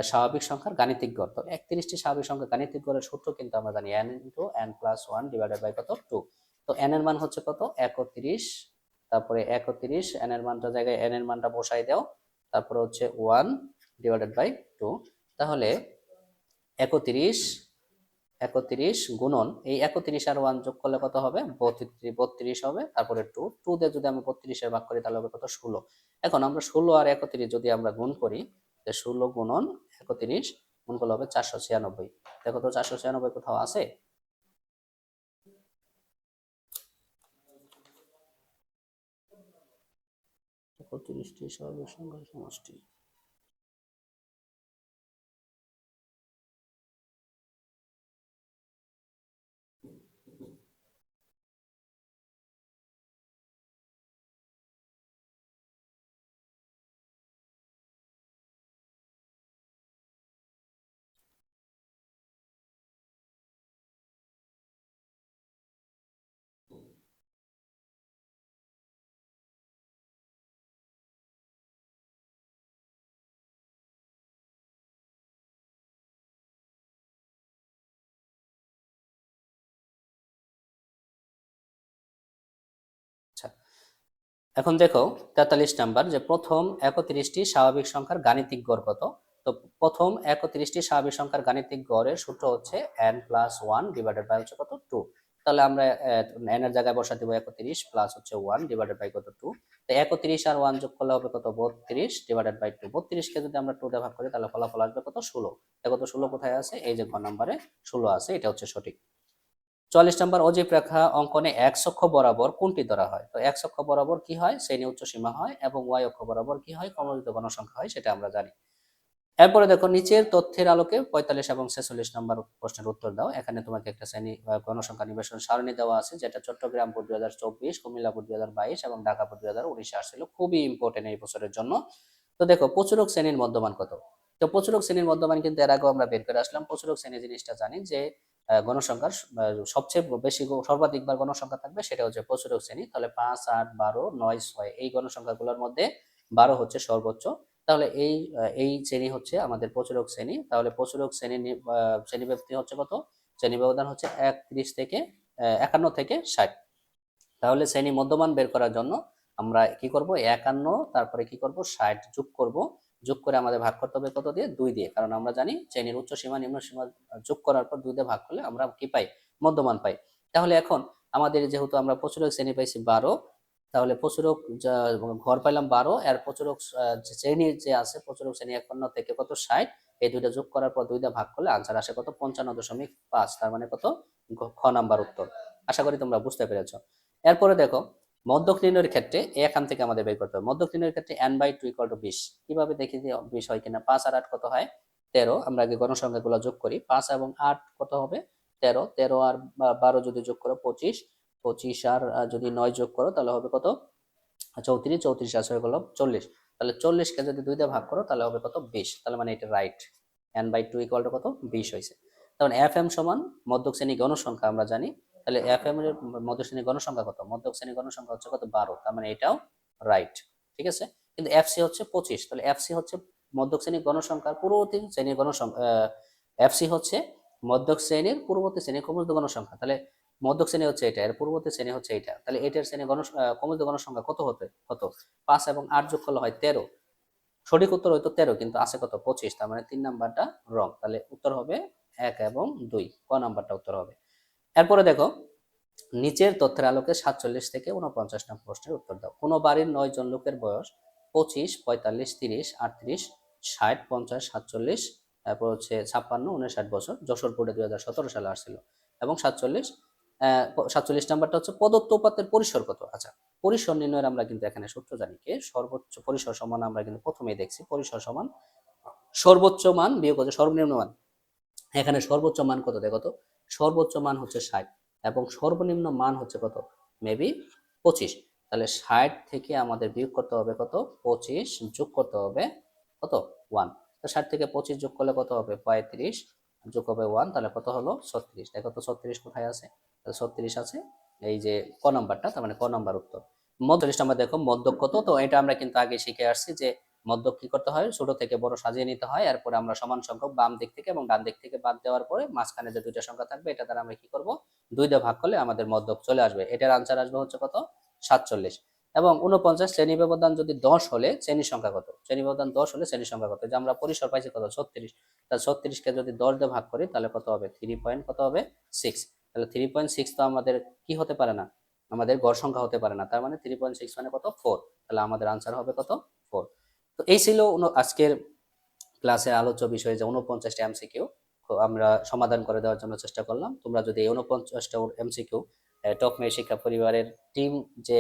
স্বাভাবিক সংখ্যার গাণিতিক গড়। তো 31টি স্বাভাবিক সংখ্যার গাণিতিক গড়ের সূত্র কিন্তু আমরা জানি n into n plus 1 divided by কত? 2। তো n এর মান হচ্ছে কত? 31, তারপরে 31 n এর মানটা জায়গায় n এর মানটা বসাই দাও, তারপরে হচ্ছে 1 ডিভাইডেড বাই 2। তাহলে 31 31 গুণন এই 31 আর 1 যোগ করলে কত হবে 32 হবে, তারপরে 2 দিয়ে যদি আমি 32 এর ভাগ করি তাহলে হবে কত 16। এখন আমরা 16 আর 31 যদি আমরা গুণ করি, 16 গুণন 31 গুণ করলে হবে 496। দেখো তো 496 কোথাও আছে? 31টি স্বাভাবিক সংখ্যার সমষ্টি। আচ্ছা, এখন দেখো 43 নাম্বার, যে প্রথম 31টি স্বাভাবিক সংখ্যার গাণিতিক গড় কত। তো প্রথম 31টি স্বাভাবিক সংখ্যার গাণিতিক গড়ের সূত্র হচ্ছে n+1 ডিভাইডেড বাই হচ্ছে কত 2। তাহলে আমরা n এর জায়গায় বসা দিব 31 প্লাস হচ্ছে 1 ডিভাইডেড বাই কত 2। তো 31 আর 1 যোগ করলে হবে কত 32 ডিভাইডেড বাই 2। 32 কে যদি আমরা 2 দিয়ে ভাগ করি তাহলে ফলাফল আসবে কত 16। দেখো তো 16 কোথায় আছে, এই যে গ নম্বরে 16 আছে, এটা হচ্ছে সঠিক। 44 নম্বর, অজীব রেখা অঙ্কনে x অক্ষ বরাবর কোনটি ধরা হয়। তো x অক্ষ বরাবর কি হয়, শ্রেণী উচ্চ সীমা হয়, এবং y অক্ষ বরাবর কি হয়, ক্রমযুক্ত গণসংখ্যা হয়, সেটা আমরা জানি। এরপরে দেখো নিচের তথ্যের আলোকে 45 এবং 46 নম্বর প্রশ্নের উত্তর দাও। এখানে তোমাকে একটা শ্রেণী গণসংখ্যা নিবেশন সারণী দেওয়া আছে, যেটা চট্টগ্রাম বোর্ড 2024, কুমিল্লা বোর্ড 2022 এবং ঢাকা বোর্ড 2019 আসছিল, খুবই ইম্পর্টেন্ট এই বছরের জন্য। তো দেখো প্রচুরক শ্রেণীর মধ্যমান কত। তো প্রচুরক শ্রেণীর মধ্যমান কিন্তু এর আগেও আমরা বের করে আসলাম। প্রচুরক শ্রেণী জিনিসটা জানি যে গণসংখ্যার সবচেয়ে বেশি সর্বাধিকবার গণসংখ্যা থাকবে সেটা হচ্ছে প্রচুরক শ্রেণী। তাহলে 5, 8, 12, 9, 6 এই গণসংখ্যাগুলোর মধ্যে 12 হচ্ছে সর্বোচ্চ। তাহলে এই শ্রেণী হচ্ছে আমাদের প্রচুরক শ্রেণী। তাহলে প্রচুরক শ্রেণী ব্যাপ্তি হচ্ছে কত, শ্রেণী ব্যবধান হচ্ছে 31 থেকে 51 থেকে 60। তাহলে শ্রেণী মধ্যমান বের করার জন্য আমরা কি করব, 51 তারপরে কি করব 60 যোগ করব। যোগ করে আমাদের ভাগ করতে হবে কত দিয়ে, 2 দিয়ে, কারণ আমরা জানি শ্রেণীর উচ্চ সীমা নিম্ন সীমা যোগ করার পর 2 দিয়ে ভাগ করলে আমরা কি পাই, মধ্যমান পাই। তাহলে এখন আমাদের যেহেতু আমরা প্রচুরক শ্রেণী পাইছি 12, তাহলে প্রচুরক ঘর পাইলাম 12, আর প্রচুরক শ্রেণীর যে আছে প্রচুরক শ্রেণী 51 থেকে কত 60, এই দুইটা যোগ করার পর 2 দিয়ে ভাগ করলে আনসার আসে কত 55.5। তার মানে কত, খ নাম্বার উত্তর। আশা করি তোমরা বুঝতে পেরেছো। এরপরে দেখো মধ্যক নির্ণয়ের ক্ষেত্রে এখান থেকে আমাদের বের করতে হবে। মধ্যক নির্ণয়ের ক্ষেত্রে n/2 = 20। কিভাবে দেখি যে 20 হয় কিনা। 5 আর 8 কত হয় 13। আমরা আগে গণসংখ্যাগুলো যোগ করি। 5 এবং 8 কত হবে 13। 13 আর 12 যদি যোগ করো 25। 25 আর যদি 9 যোগ করো তাহলে হবে কত 34। 34 আর 6 হলো 40। তাহলে 40 কে যদি 2 দিয়ে ভাগ করো তাহলে হবে কত 20। তাহলে মানে এটা রাইট, n/2 = কত 20 হয়েছে। তখন fm সমান মধ্যক শ্রেণী গণসংখ্যা আমরা জানি। তাহলে fm এর মধ্যক শ্রেণী গণসংখ্যা কত, মধ্যক শ্রেণী গণসংখ্যা হচ্ছে কত 12। তার মানে এটাও রাইট, ঠিক আছে। কিন্তু fc হচ্ছে 25। তাহলে fc হচ্ছে মধ্যক শ্রেণী গণসংখ্যার পূর্ববর্তী শ্রেণীর গণসংখ্যা, fc হচ্ছে মধ্যক শ্রেণীর পূর্ববর্তী শ্রেণীর ক্রমযুক্ত গণসংখ্যা। তাহলে মধ্যক শ্রেণী হচ্ছে এটা, এর পূর্ববর্তী শ্রেণী হচ্ছে এটা। তাহলে এটার শ্রেণী ক্রমযুক্ত গণসংখ্যা কত হতে কত 5 এবং 8 যোগ করলে হয় 13। সঠিক উত্তর হয়তো 13, কিন্তু আছে কত 25। তার মানে 3 নাম্বারটা রং। তাহলে উত্তর হবে 1 এবং 2, ক নাম্বারটা উত্তর হবে। এরপরে দেখো নিচের তথ্যের আলোকে 47 থেকে 49 নং প্রশ্নের উত্তর দাও। কোন বাড়ির 9 জন লোকের বয়স 25, 45, 30, 38, 60, 50, 47, তারপর হচ্ছে 56, 59 বছর। যশোর বোর্ডে 2017 সালে আসছিল। এবং 47 নাম্বারটা হচ্ছে প্রদত্ত উপাত্তের পরিসর কত। আচ্ছা, পরিসর নির্ণয়ের আমরা কিন্তু এখানে সূত্র জানি কি, সর্বোচ্চ পরিসর সমান আমরা কিন্তু প্রথমেই দেখছি পরিসর সমান সর্বোচ্চ মান বিয়োগ হচ্ছে সর্বনিম্ন মান। এখানে সর্বোচ্চ মান কত দেখো তো, সর্বোচ্চ মান হচ্ছে 60 এবং সর্বনিম্ন মান হচ্ছে কত মেবি 25। তাহলে 60 থেকে আমাদের বিয়োগ করতে হবে কত 25, যোগ করতে হবে কত 1। তো 60 থেকে 25 যোগ করলে কত হবে 35, যোগ হবে 1, তাহলে কত হলো 36। দেখো তো 36 কোথায় আছে, 36 আছে এই যে ক নাম্বারটা, তার মানে ক নাম্বার উত্তর। 39 নাম্বার দেখো মধ্যক কত। তো এটা আমরা কিন্তু আগে শিখে আসছি যে মধ্যক কি করতে হয়, ছোট থেকে বড় সাজিয়ে নিতে হয়। এরপরে আমরা সমান সংখ্যক বাম দিক থেকে এবং ডান দিক থেকে বাদ দেওয়ার পরে মাঝখানে যে দুইটা সংখ্যা থাকবে এটা দ্বারা আমরা কি করব 2 দিয়ে ভাগ করলে আমাদের মধ্যক চলে আসবে। এটার আনসার আসবে হচ্ছে কত 47। এবং 49 শ্রেণী ব্যবধান যদি 10 হলে শ্রেণীর সংখ্যা কত, শ্রেণী ব্যবধান 10 হলে শ্রেণীর সংখ্যা কত, যে আমরা পরিসর পাইছি কত 36, তাহলে 36 কে যদি 10 দিয়ে ভাগ করি তাহলে কত হবে 3 পয়েন্ট কত হবে 6, তাহলে 3.6 তো আমাদের কি হতে পারে না, আমাদের গড় সংখ্যা হতে পারে না, তার মানে 3.6 মানে কত 4, তাহলে আমাদের আনসার হবে কত 4। তো এই ছিল আজকের ক্লাসে আলোচ্য বিষয় যে 49টা এমসিকিউ আমরা সমাধান করে দেওয়ার জন্য চেষ্টা করলাম। তোমরা যদি এই 49টা এমসিকিউ টপ মেয়ে শিক্ষা পরিবারের টিম যে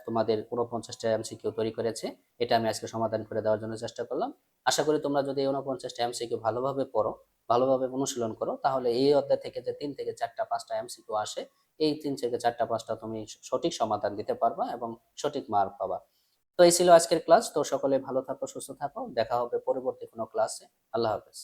তোমাদের 49টা এমসিকিউ তৈরি করেছে, এটা আমি আজকে সমাধান করে দেওয়ার জন্য চেষ্টা করলাম। আশা করি তোমরা যদি এই 49টা এমসিকিউ ভালোভাবে পড়ো, ভালোভাবে অনুশীলন করো, তাহলে এই অধ্যায় থেকে যে 3 থেকে 4টা 5টা এমসিকিউ আসে, এই 3 থেকে 4টা 5টা তুমি সঠিক সমাধান দিতে পারবা এবং সঠিক মার্ক পাবা। তো এই ছিল আজকের ক্লাস। তো সকলে ভালো থাকো, সুস্থ থাকো, দেখা হবে পরবর্তী কোনো ক্লাসে। আল্লাহ হাফেজ।